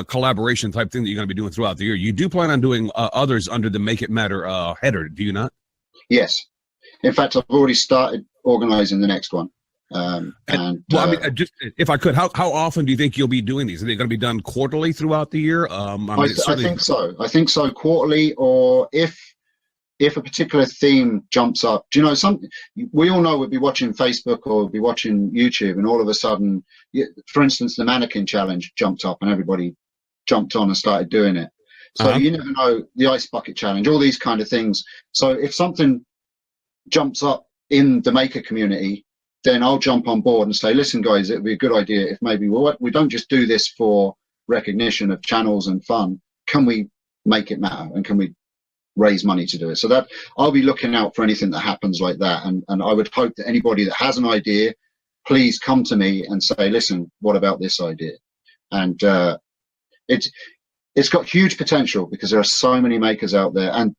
collaboration type thing that you're going to be doing throughout the year. You do plan on doing others under the Make It Matter header, do you not? Yes. In fact, I've already started organizing the next one. Just if I could, how often do you think you'll be doing these? Are they going to be done quarterly throughout the year? I think so. I think so, quarterly, or if a particular theme jumps up. Do you know, we all know we'd be watching Facebook or we'd be watching YouTube, and all of a sudden, for instance, the mannequin challenge jumped up and everybody jumped on and started doing it. So you never know, the ice bucket challenge, all these kind of things. So if something jumps up in the maker community, then I'll jump on board and say, listen, guys, it would be a good idea if maybe we don't just do this for recognition of channels and fun. Can we make it matter? And can we raise money to do it? So that I'll be looking out for anything that happens like that. And I would hope that anybody that has an idea, please come to me and say, listen, what about this idea? And it's got huge potential because there are so many makers out there. And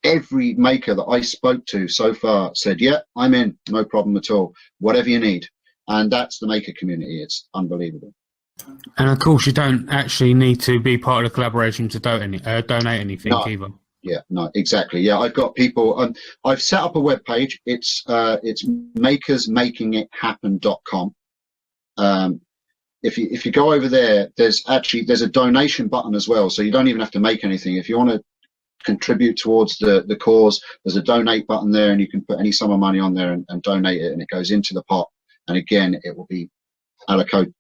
every maker that I spoke to so far said, yeah, I'm in, no problem at all, whatever you need. And that's the maker community. It's unbelievable. And of course, you don't actually need to be part of the collaboration to donate anything either. Yeah, no, exactly. Yeah, I've got people. I've set up a web page. It's makersmakingithappen.com. If you go over there, there's a donation button as well. So you don't even have to make anything. If you want to contribute towards the cause, there's a donate button there, and you can put any sum of money on there and donate it, and it goes into the pot. And again, it will be allocated.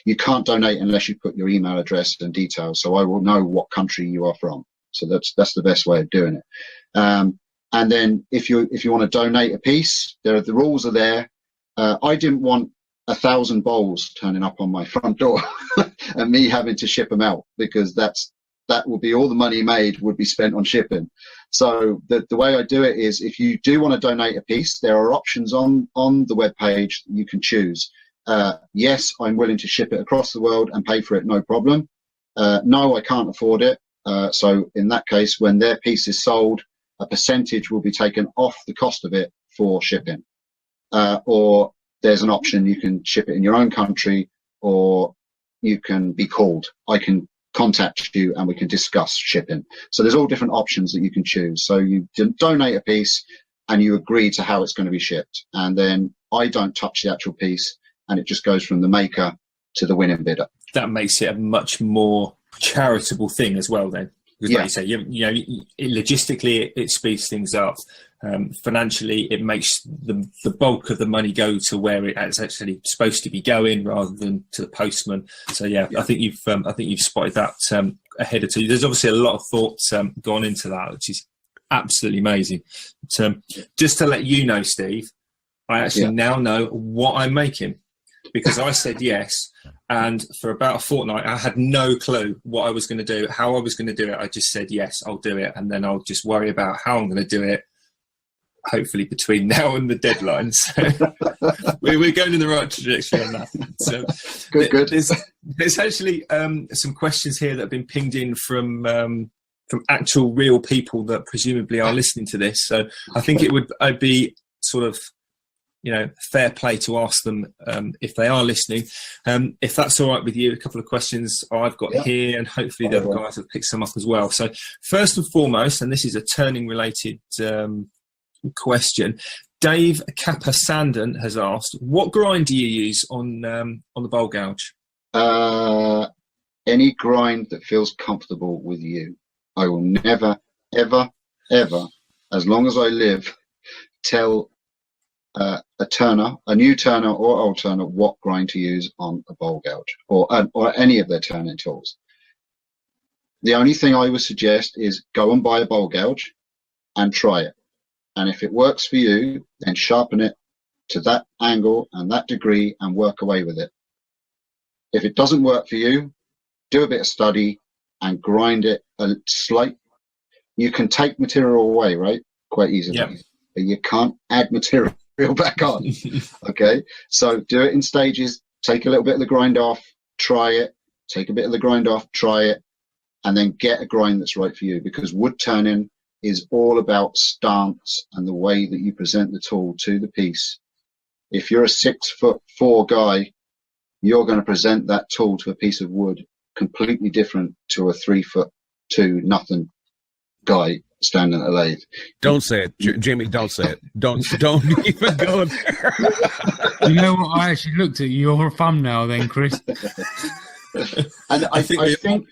You can't donate unless you put your email address and details, so I will know what country you are from. So that's the best way of doing it. And then if you want to donate a piece, the rules are there. I didn't want 1,000 bowls turning up on my front door and me having to ship them out, because that would be all the money made would be spent on shipping. So the way I do it is, if you do want to donate a piece, there are options on the webpage you can choose. Yes, I'm willing to ship it across the world and pay for it, no problem. No, I can't afford it. So in that case, when their piece is sold, a percentage will be taken off the cost of it for shipping. Or there's an option, you can ship it in your own country, or you can be called. I can contact you and we can discuss shipping. So there's all different options that you can choose. So you donate a piece and you agree to how it's going to be shipped. And then I don't touch the actual piece, and it just goes from the maker to the winning bidder. That makes it a much more charitable thing as well, then, because like you say, logistically it speeds things up. Financially, it makes the bulk of the money go to where it's actually supposed to be going, rather than to the postman. So I think you've spotted that ahead of time. There's obviously a lot of thoughts gone into that, which is absolutely amazing. But, just to let you know, Steve, I actually now know what I'm making, because I said yes, and for about a fortnight I had no clue what I was going to do, how I was going to do it. I just said yes, I'll do it, and then I'll just worry about how I'm going to do it, hopefully between now and the deadline. So we're going in the right trajectory on that. So good. There's actually some questions here that have been pinged in from actual real people that presumably are listening to this. So I think I'd be sort of, fair play to ask them if they are listening. If that's all right with you, a couple of questions I've got here, and hopefully the other guys have picked some up as well. So first and foremost, and this is a turning related question, Dave Kappa-Sandon has asked, what grind do you use on the bowl gouge? any grind that feels comfortable with you. I will never, ever, ever, as long as I live, tell a turner, a new turner or old turner, what grind to use on a bowl gouge or any of their turning tools. The only thing I would suggest is go and buy a bowl gouge and try it. And if it works for you, then sharpen it to that angle and that degree and work away with it. If it doesn't work for you, do a bit of study and grind it a slight. You can take material away, right? Quite easily. Yep. But you can't add material back on. Okay? So do it in stages. Take a little bit of the grind off, try it. Take a bit of the grind off, try it. And then get a grind that's right for you, because wood turning is all about stance and the way that you present the tool to the piece. If you're a 6'4" guy, you're going to present that tool to a piece of wood completely different to a 3'2" nothing guy standing at a lathe. Don't say it, Jamie. Don't say it. Don't even go there. You know what? I actually looked at your thumbnail then, Chris. And I think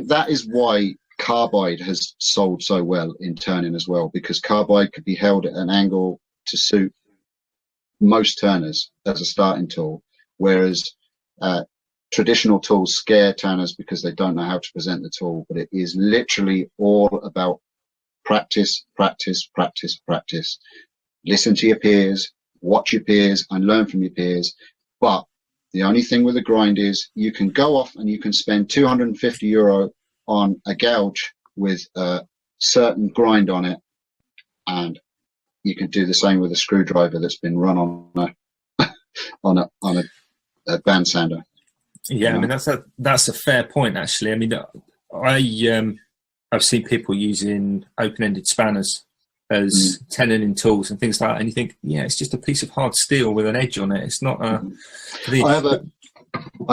that is why carbide has sold so well in turning as well, because carbide could be held at an angle to suit most turners as a starting tool, whereas traditional tools scare turners because they don't know how to present the tool. But it is literally all about practice, practice, practice, practice. Listen to your peers, watch your peers, and learn from your peers. But the only thing with a grind is you can go off and you can spend €250 on a gouge with a certain grind on it, and you can do the same with a screwdriver that's been run on a band sander. Yeah, I mean that's a fair point actually. I mean, I've seen people using open-ended spanners as tenon tools and things like that, and you think, yeah, it's just a piece of hard steel with an edge on it. It's not a. I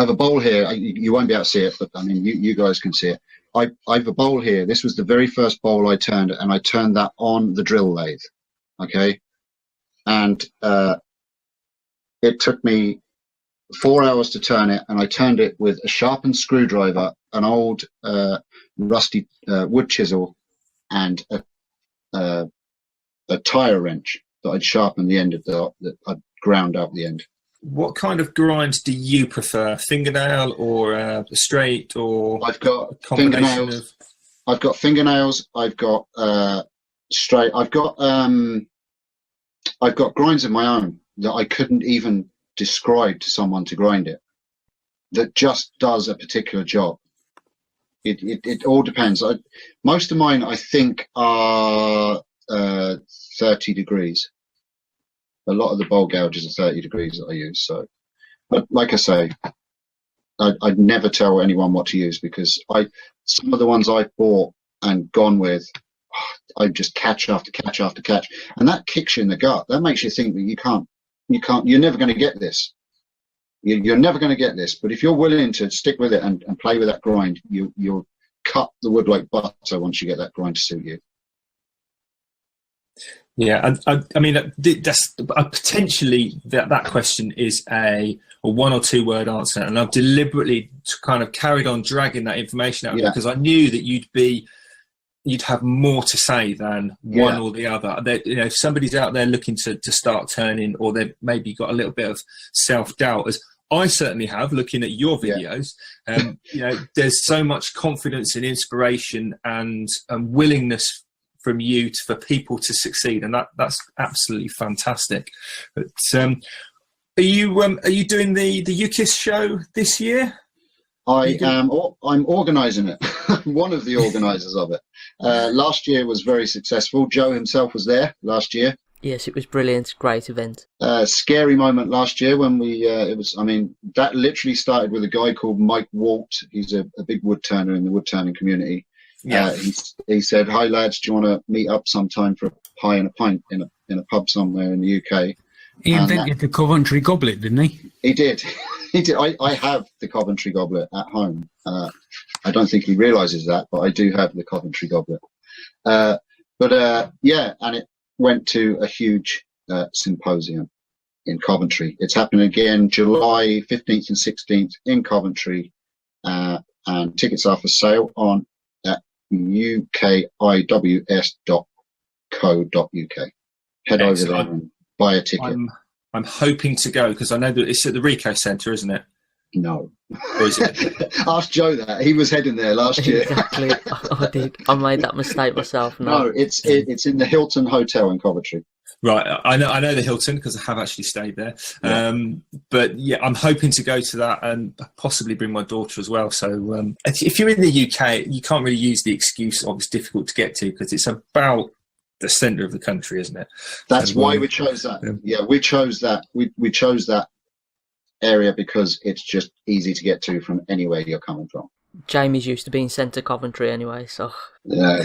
have a bowl here. You won't be able to see it, but I mean, you guys can see it. I have a bowl here. This was the very first bowl I turned, and I turned that on the drill lathe. Okay, and it took me 4 hours to turn it, and I turned it with a sharpened screwdriver, an old rusty wood chisel, and a tire wrench that I'd sharpened the end of that I'd ground out the end. What kind of grind do you prefer? Fingernail or straight, or I've got a combination fingernails. I've got fingernails. I've got straight. I've got grinds of my own that I couldn't even describe to someone to grind it. That just does a particular job. It all depends. Most of mine, I think, are 30 degrees. A lot of the bowl gouges are 30 degrees that I use. So, but like I say, I'd never tell anyone what to use, because some of the ones I've bought and gone with, I just catch after catch after catch, and that kicks you in the gut. That makes you think that you're never going to get this. You're never going to get this. But if you're willing to stick with it and play with that grind, you'll cut the wood like butter once you get that grind to suit you. Yeah, I mean, that's potentially that question is a 1 or 2 word answer, and I've deliberately kind of carried on dragging that information out because I knew that you'd have more to say than one or the other. If somebody's out there looking to start turning, or they've maybe got a little bit of self-doubt, as I certainly have looking at your videos, there's so much confidence and inspiration and willingness from you for people to succeed, and that's absolutely fantastic. But are you doing the UKIWS show this year? I'm organising it. One of the organisers of it. Last year was very successful. Joe himself was there last year. Yes, it was brilliant. Great event. Scary moment last year when that literally started with a guy called Mike Walt. He's a big wood turner in the wood turning community. Yeah. He said, "Hi lads, do you want to meet up sometime for a pie and a pint in a pub somewhere in the UK?" He invented the Coventry goblet, didn't he? He did. He did. I have the Coventry goblet at home. I don't think he realises that, but I do have the Coventry goblet. And it went to a huge symposium in Coventry. It's happening again July 15th and 16th in Coventry, and tickets are for sale on at UKIWS.co.uk. Head over there and buy a ticket. I'm hoping to go because I know that it's at the Rico Centre, isn't it? No. Or is it? Ask Joe that. He was heading there last year. Exactly. I did. I made that mistake myself. No, it's in the Hilton Hotel in Coventry. Right, I know the Hilton because I have actually stayed there. Yeah. But yeah, I'm hoping to go to that and possibly bring my daughter as well. So if you're in the UK, you can't really use the excuse of it's difficult to get to because it's about the centre of the country, isn't it? That's why we chose that. Yeah, we chose that. We chose that area because it's just easy to get to from anywhere you're coming from. Jamie's used to being sent to Coventry anyway, so yeah.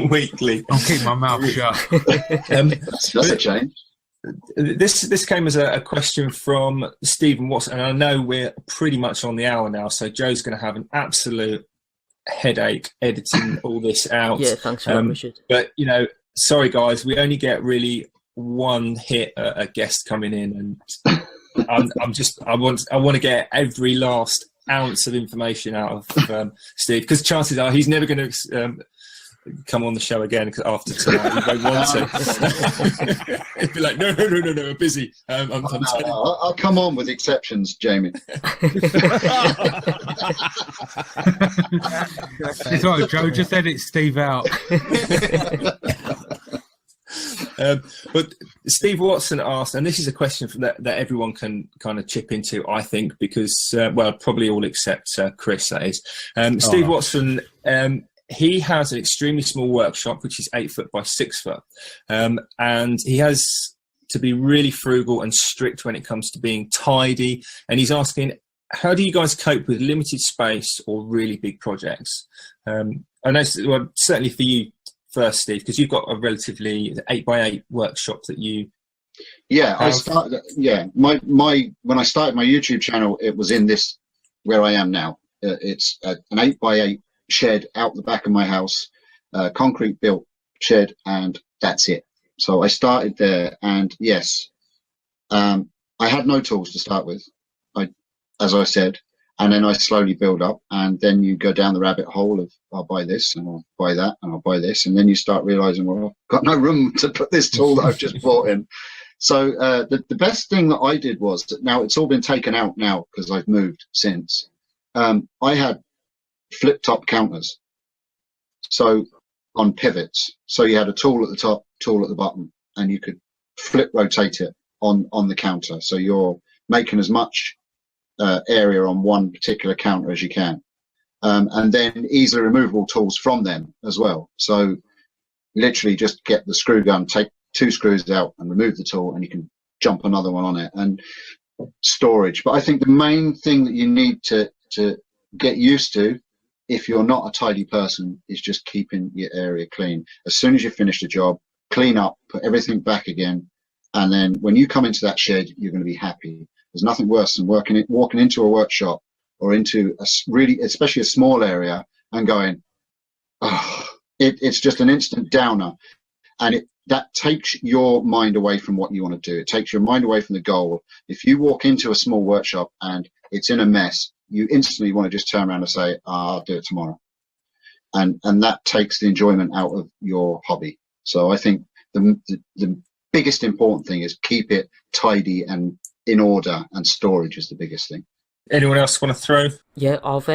Weekly. I'll keep my mouth shut. That's a change. This came as a question from Stephen Watson, and I know we're pretty much on the hour now, so Joe's going to have an absolute headache editing all this out. Yeah, thanks for that, Richard. But sorry guys, we only get really one hit a guest coming in, and I want to get every last ounce of information out of Steve, because chances are he's never going to come on the show again after tonight. He won't want to. He'd be like, no, I'm busy. I'll come on with exceptions, Jamie. It's all right, Joe. Just edit Steve out. But Steve Watson asked, and this is a question that everyone can kind of chip into, I think, because, probably all except Chris, that is. Steve Watson, he has an extremely small workshop, which is 8 foot by 6 foot. And he has to be really frugal and strict when it comes to being tidy. And he's asking, how do you guys cope with limited space or really big projects? I know, certainly for you first, Steve, because you've got a relatively 8x8 workshop that you... Yeah, I started. Yeah, when I started my YouTube channel, it was in this where I am now. It's an 8x8 shed out the back of my house, concrete built shed, and that's it. So I started there, and yes, I had no tools to start with, as I said, and then I slowly build up, and then you go down the rabbit hole of I'll buy this and I'll buy that and I'll buy this, and then you start realizing, well, I've got no room to put this tool that I've just bought in. So the best thing that I did was, now it's all been taken out now because I've moved since. I had flip top counters, so on pivots. So you had a tool at the top, tool at the bottom, and you could flip rotate it on the counter. So you're making as much area on one particular counter as you can, and then easily removable tools from them as well. So literally just get the screw gun, take 2 screws out and remove the tool, and you can jump another one on it. And storage. But I think the main thing that you need to get used to, if you're not a tidy person, is just keeping your area clean. As soon as you finish the job, clean up, put everything back again, and then when you come into that shed, you're going to be happy. There's nothing worse than walking into a workshop or into a really, especially a small area, and going, oh, it's just an instant downer, and that takes your mind away from what you want to do. It takes your mind away from the goal. If you walk into a small workshop and it's in a mess, you instantly want to just turn around and say, I'll do it tomorrow. And that takes the enjoyment out of your hobby. So I think the biggest important thing is keep it tidy and in order, and storage is the biggest thing. Anyone else want to throw? Yeah, I've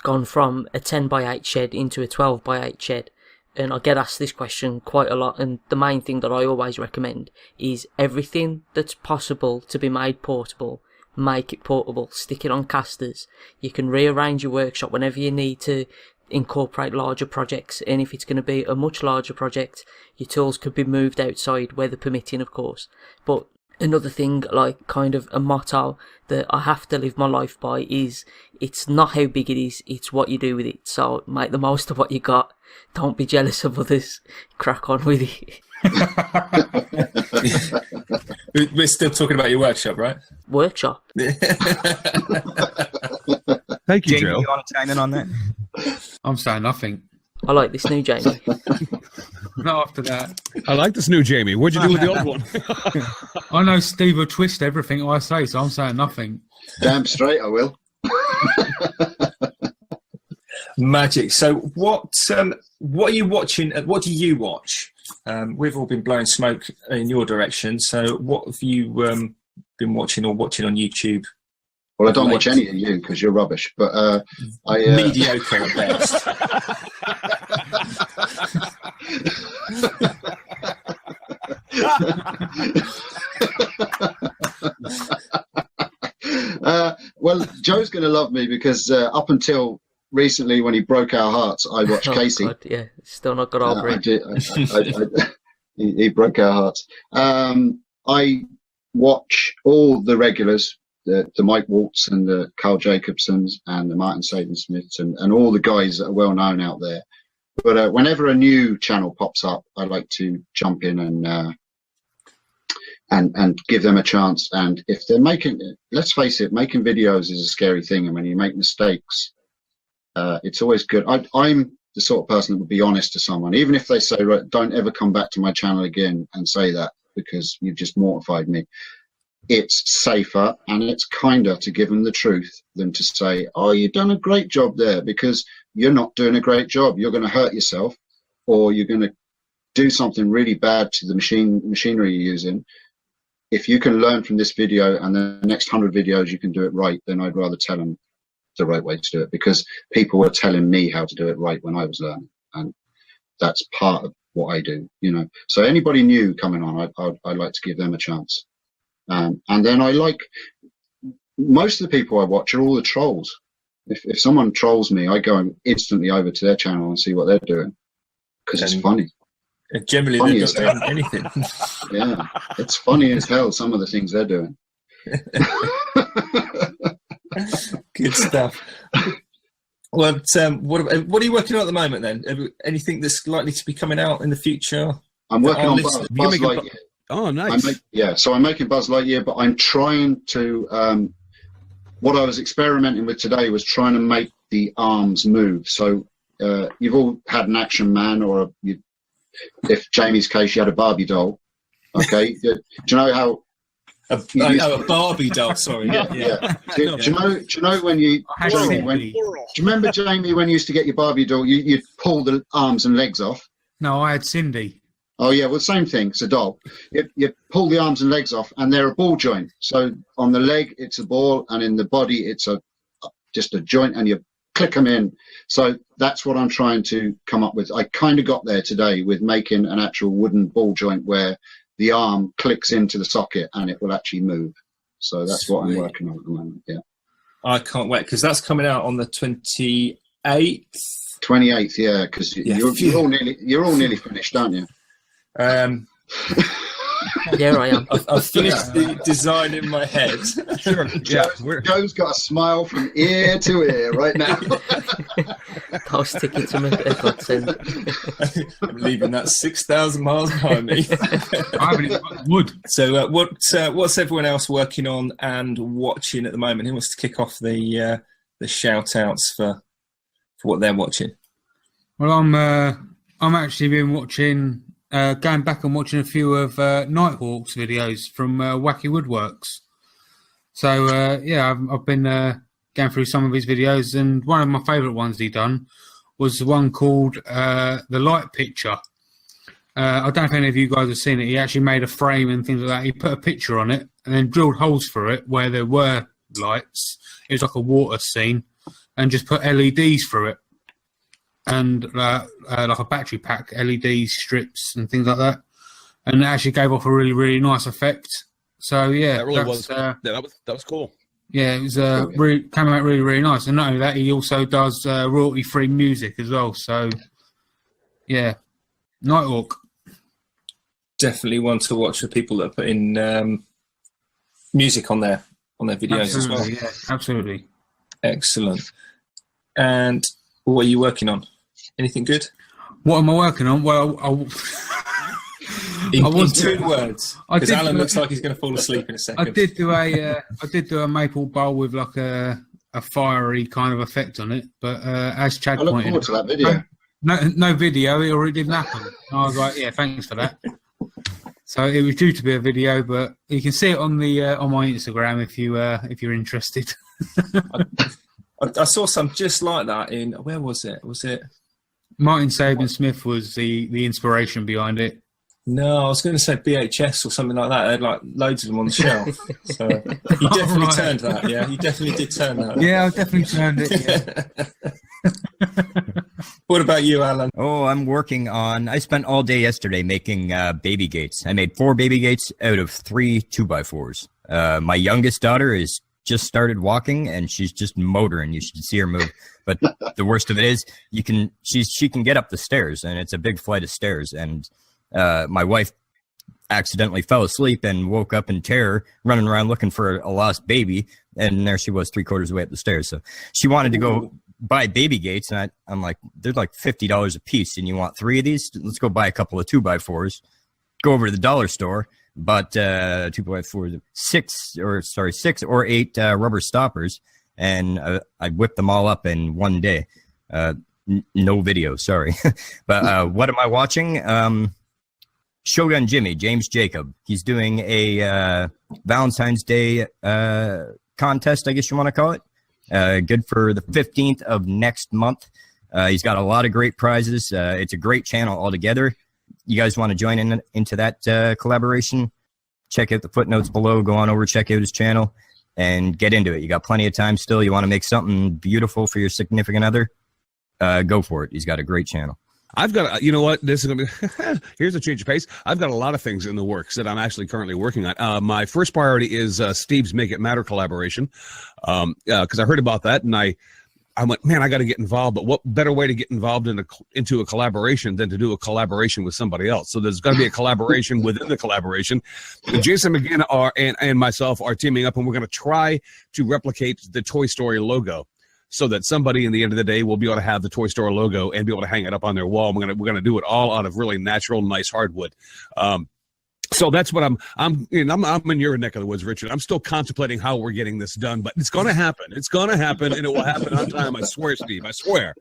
gone from a 10x8 shed into a 12x8 shed. And I get asked this question quite a lot, and the main thing that I always recommend is everything that's possible to be made portable, make it portable, stick it on casters. You can rearrange your workshop whenever you need to incorporate larger projects, and if it's going to be a much larger project, your tools could be moved outside, weather permitting of course. But another thing, like kind of a motto that I have to live my life by, is it's not how big it is, it's what you do with it. So make the most of what you got. Don't be jealous of others. Crack on with it. We're still talking about your workshop, right? Workshop. Thank you, Jamie, Joe. you want to chime in on that? I'm saying nothing. I like this new Jamie. Not after that. I like this new Jamie. What'd you do with the old one? I know Steve will twist everything I say, so I'm saying nothing. Damn straight I will. Magic. So what are you watching? What do you watch? We've all been blowing smoke in your direction. So what have you been watching or watching on YouTube? Well, I don't watch any of you because you're rubbish, but I mediocre at best. Well, Joe's going to love me because up until recently, when he broke our hearts, I watched Casey. God, yeah, still not got over it. He broke our hearts. I watch all the regulars, the Mike Waltz and the Carl Jacobsons and the Martin Saban-Smiths and all the guys that are well known out there. But whenever a new channel pops up, I like to jump in and give them a chance. And if they're making, let's face it, making videos is a scary thing. And when you make mistakes, it's always good. I'm the sort of person that would be honest to someone, even if they say, right, don't ever come back to my channel again and say that because you've just mortified me. It's safer and it's kinder to give them the truth than to say, oh, you've done a great job there, because you're not doing a great job. You're going to hurt yourself, or you're going to do something really bad to the machinery you're using. If you can learn from this video and the next 100 videos you can do it right, then I'd rather tell them the right way to do it, because people were telling me how to do it right when I was learning, and that's part of what I do, you know. So anybody new coming on, I'd like to give them a chance. And then I like, most of the people I watch are all the trolls. If someone trolls me, I go instantly over to their channel and see what they're doing, because it's funny. Generally, Funny they're as not doing anything. Yeah, it's funny as hell, some of the things they're doing. Good stuff. Well, what are you working on at the moment then? Anything that's likely to be coming out in the future? I'm working on Buzz Lightyear. Oh, nice. So I'm making Buzz Lightyear, but I'm trying to. What I was experimenting with today was trying to make the arms move. So you've all had an action man, or if Jamie's case, you had a Barbie doll. Okay, do you know how? A Barbie doll. Sorry. Yeah. Do you know when you? Do you remember, Jamie, when you used to get your Barbie doll, you'd pull the arms and legs off? No, I had Cindy. Oh yeah, well, same thing. It's a doll. You pull the arms and legs off, and they're a ball joint. So on the leg, it's a ball, and in the body, it's just a joint, and you click them in. So that's what I'm trying to come up with. I kind of got there today with making an actual wooden ball joint where the arm clicks into the socket and it will actually move. So that's what I'm working on at the moment. Yeah, I can't wait, because that's coming out on the 28th. 28th, yeah, because you're all nearly finished, aren't you? Yeah, I am. I've finished the design in my head. Sure. Yeah, Joe's got a smile from ear to ear right now. I'll stick it to my godsend. I'm leaving that 6,000 miles behind me. I haven't even got wood. So what's everyone else working on and watching at the moment? Who wants to kick off the shout outs for what they're watching? Well, I'm actually been watching, going back and watching a few of Nighthawk's videos from Wacky Woodworks. So I've been going through some of his videos, and one of my favourite ones he done was the one called The Light Picture. I don't know if any of you guys have seen it. He actually made a frame and things like that. He put a picture on it and then drilled holes for it where there were lights. It was like a water scene, and just put LEDs through it. And like a battery pack, LED strips and things like that, and it actually gave off a really, really nice effect. So yeah, that really was. That was cool. Yeah, it was came out really, really nice. And not only that, he also does royalty-free music as well. So yeah, Nighthawk. Definitely one to watch for people that are putting music on their videos as well. Yeah, absolutely. Excellent. And what are you working on? Anything good? What am I working on? Well, in 2 words, because Alan looks like he's going to fall asleep in a second. I did do a maple bowl with like a fiery kind of effect on it, but as Chad I look pointed forward to that video. no video, or it didn't happen. And I was like, yeah, thanks for that. So it was due to be a video, but you can see it on the on my Instagram if you're interested. I saw some just like that in, where was it? Was it? Martin Saban Smith was the inspiration behind it. No, I was going to say BHS or something like that. They had like loads of them on the shelf. So you definitely turned that, yeah? You definitely did turn that. Yeah, I definitely turned it, yeah. What about you, Alan? Oh, I'm working on. I spent all day yesterday making baby gates. I made 4 baby gates out of 3 2x4s. My youngest daughter is just started walking, and she's just motoring. You should see her move. But the worst of it is, she can get up the stairs, and it's a big flight of stairs. And my wife accidentally fell asleep and woke up in terror, running around looking for a lost baby, and there she was 3/4 of the way up the stairs. So she wanted to go buy baby gates, and I'm like, they're like $50 a piece, and you want 3 of these? Let's go buy a couple of 2x4s. Go over to the dollar store, but 2x4, 6 or 8 rubber stoppers, and I whipped them all up in one day. No video, sorry. But what am I watching? Shogun Jimmy, James Jacob. He's doing a Valentine's Day contest, I guess you want to call it. Good for the 15th of next month. He's got a lot of great prizes. It's a great channel altogether. You guys want to join into that collaboration? Check out the footnotes below. Go on over, check out his channel, and get into it. You got plenty of time still. You want to make something beautiful for your significant other? Go for it. He's got a great channel. I've got, you know what, this is going to be, here's a change of pace. I've got a lot of things in the works that I'm actually currently working on. My first priority is Steve's Make It Matter collaboration, because I heard about that, and I went, man, I got to get involved, but what better way to get involved into a collaboration than to do a collaboration with somebody else? So there's got to be a collaboration within the collaboration. Jason McGinn and myself are teaming up, and we're going to try to replicate the Toy Story logo, so that somebody in the end of the day will be able to have the Toy Story logo and be able to hang it up on their wall. We're gonna do it all out of really natural, nice hardwood. So that's what I'm in your neck of the woods, Richard. I'm still contemplating how we're getting this done, but it's going to happen. It's going to happen, and it will happen on time. I swear, Steve. I swear.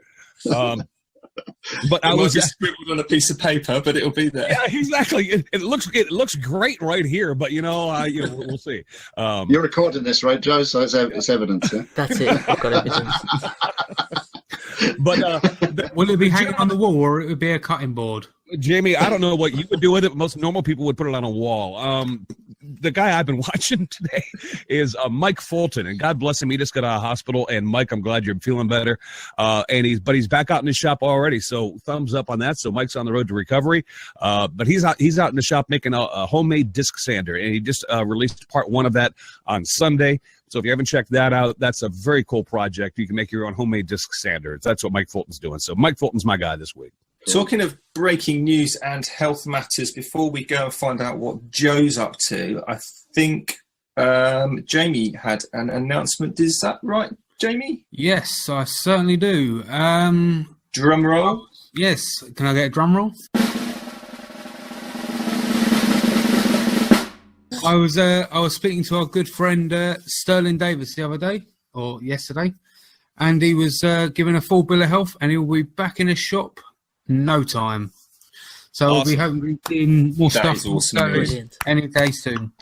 But I was just scribbled on a piece of paper, but it'll be there. Yeah, exactly. It looks great right here, but we'll see. You're recording this, right, Joe? So it's evidence. Yeah? That's it. I've got evidence. But will it be hanging on the wall, or it would be a cutting board? Jamie, I don't know what you would do with it. Most normal people would put it on a wall. The guy I've been watching today is Mike Fulton, and God bless him, he just got out of hospital. And Mike, I'm glad you're feeling better. And he's back out in his shop already. So thumbs up on that. So Mike's on the road to recovery. But he's out in the shop making a homemade disc sander, and he just released part 1 of that on Sunday. So if you haven't checked that out, that's a very cool project. You can make your own homemade disc sander. That's what Mike Fulton's doing. So Mike Fulton's my guy this week. Talking of breaking news and health matters, before we go and find out what Joe's up to, I think Jamie had an announcement. Is that right, Jamie? Yes, I certainly do. Drum roll? Yes. Can I get a drum roll? I was speaking to our good friend Sterling Davis the other day, or yesterday, and he was given a full bill of health, and he'll be back in his shop no time. So awesome. We'll be hoping to be in more That stuff is awesome any day soon.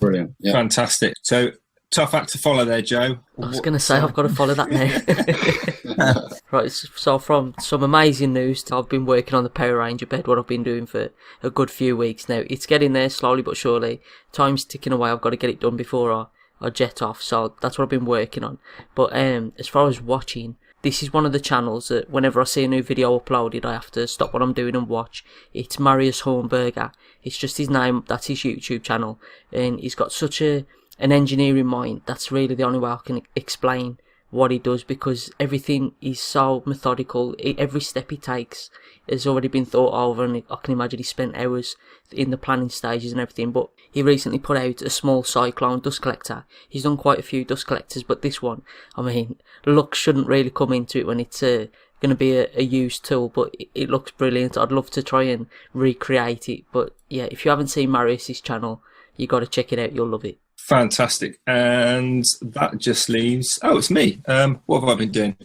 Brilliant. Yeah. Fantastic. So tough act to follow there, Joe. I was going to say, I've got to follow that now. Right, so from some amazing news, I've been working on the Power Ranger bed, what I've been doing for a good few weeks now. It's getting there slowly but surely. Time's ticking away. I've got to get it done before I jet off. So that's what I've been working on. But as far as watching, this is one of the channels that whenever I see a new video uploaded, I have to stop what I'm doing and watch. It's Marius Hornberger. It's just his name. That's his YouTube channel. And he's got such an engineering mind. That's really the only way I can explain what he does, because everything is so methodical. Every step he takes has already been thought over, and I can imagine he spent hours in the planning stages and everything. But he recently put out a small cyclone dust collector. He's done quite a few dust collectors, but this one, I mean, luck shouldn't really come into it when it's going to be a used tool, but it looks brilliant. I'd love to try and recreate it. But yeah, if you haven't seen Marius's channel, you got to check it out. You'll love it. Fantastic. And that just leaves... Oh, it's me. What have I been doing?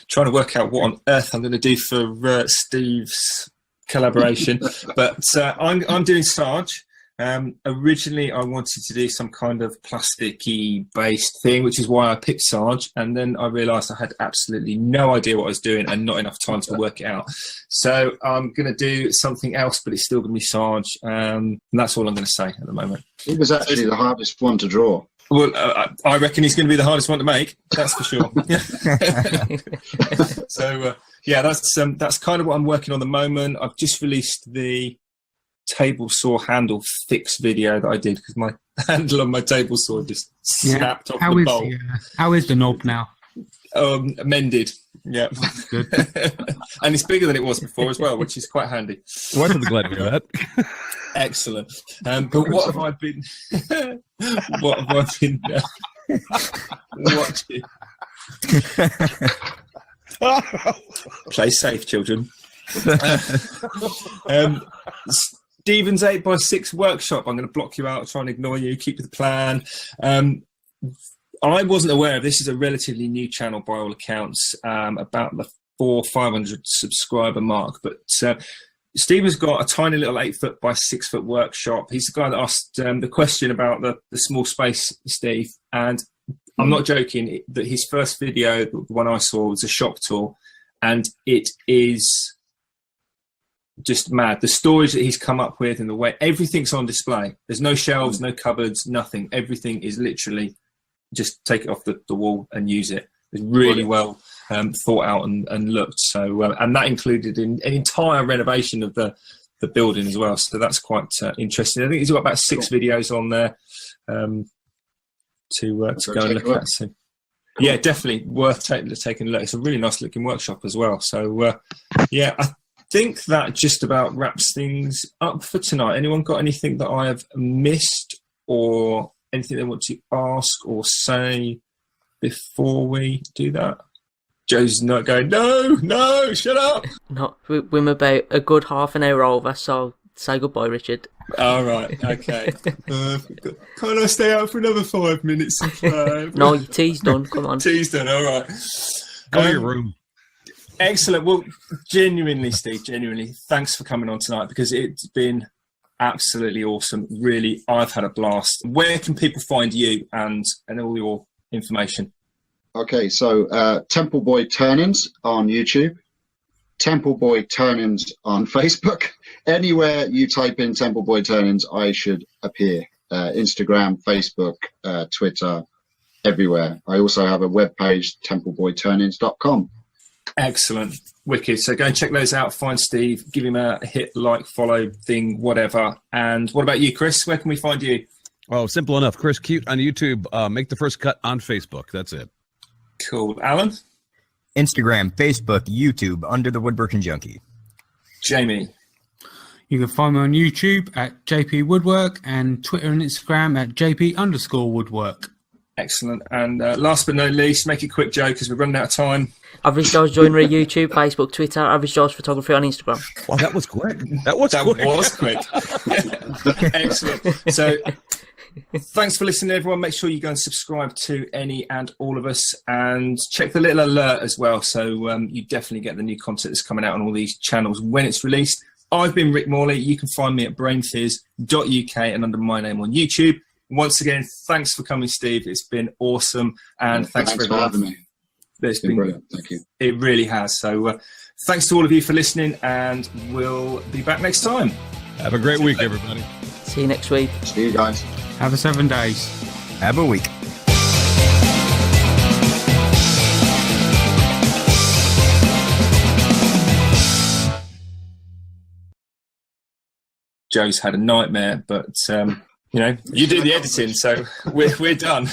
Trying to work out what on earth I'm going to do for Steve's collaboration. But I'm doing Sarge. Originally, I wanted to do some kind of plasticky based thing, which is why I picked Sarge. And then I realised I had absolutely no idea what I was doing and not enough time to work it out. So I'm going to do something else, but it's still going to be Sarge. And that's all I'm going to say at the moment. It was actually the hardest one to draw. Well, I reckon he's going to be the hardest one to make. That's for sure. So, yeah, that's kind of what I'm working on at the moment. I've just released the table saw handle fix video that I did because my handle on my table saw just snapped off the bowl. How is the knob now? Mended. Yeah. Good. And it's bigger than it was before as well, which is quite handy. Well, I'm glad to hear that. Excellent. But what have I been watching? Play safe, children. Stephen's 8x6 workshop. I'm going to block you out, try and ignore you, keep with the plan. I wasn't aware of this. Is a relatively new channel by all accounts, about the 400-500 subscriber mark. But Stephen's got a tiny little 8-foot by 6-foot workshop. He's the guy that asked the question about the small space, Steve. And I'm not joking, that his first video, the one I saw, was a shop tour. And it is just mad. The storage that he's come up with and the way everything's on display. There's no shelves, no cupboards, nothing. Everything is literally just take it off the wall and use it. It's really well thought out and looked. So, and that included an entire renovation of the building as well. So that's quite interesting. I think he's got about 6 videos on there to go and look at. So, yeah, definitely worth taking a look. It's a really nice looking workshop as well. So, yeah, I think that just about wraps things up for tonight. Anyone got anything that I have missed or anything they want to ask or say before we do that? Joe's not going, no, shut up. No, we're about a good half an hour over, so say goodbye, Richard. All right, okay. Can't I stay out for another 5 minutes? No, your tea's done, come on. Tea's done, all right. Go to your room. Excellent. Well, genuinely, Steve, thanks for coming on tonight because it's been absolutely awesome. Really, I've had a blast. Where can people find you and all your information? Okay, so Templeboy Turnings on YouTube, Templeboy Turnings on Facebook. Anywhere you type in Templeboy Turnings, I should appear. Instagram, Facebook, Twitter, everywhere. I also have a webpage, templeboyturnings.com. Excellent. Wicked. So go and check those out. Find Steve, give him a hit, like, follow thing, whatever. And what about you, Chris? Where can we find you? Oh, simple enough. Chris Cute on YouTube. Make the First Cut on Facebook. That's it. Cool. Alan? Instagram, Facebook, YouTube, Under the Woodworking Junkie. Jamie? You can find me on YouTube at JP Woodwork and Twitter and Instagram at JP_Woodwork. Excellent. And last but not least, make it quick, Joe, because we're running out of time. Average Joe's Joinery, YouTube, Facebook, Twitter, Average Joe's Photography on Instagram. Well, that was quick. That was quick. Excellent. So thanks for listening, everyone. Make sure you go and subscribe to any and all of us and check the little alert as well. So you definitely get the new content that's coming out on all these channels when it's released. I've been Rick Morley. You can find me at brainfizz.uk and under my name on YouTube. Once again, thanks for coming, Steve. It's been awesome. And thanks for having me. It's been brilliant. Thank you. It really has. So thanks to all of you for listening, and we'll be back next time. Have a great week, everybody. See you next week. See you guys. Have a 7 days. Have a week. Joe's had a nightmare, but you know, you do the editing, so we're done.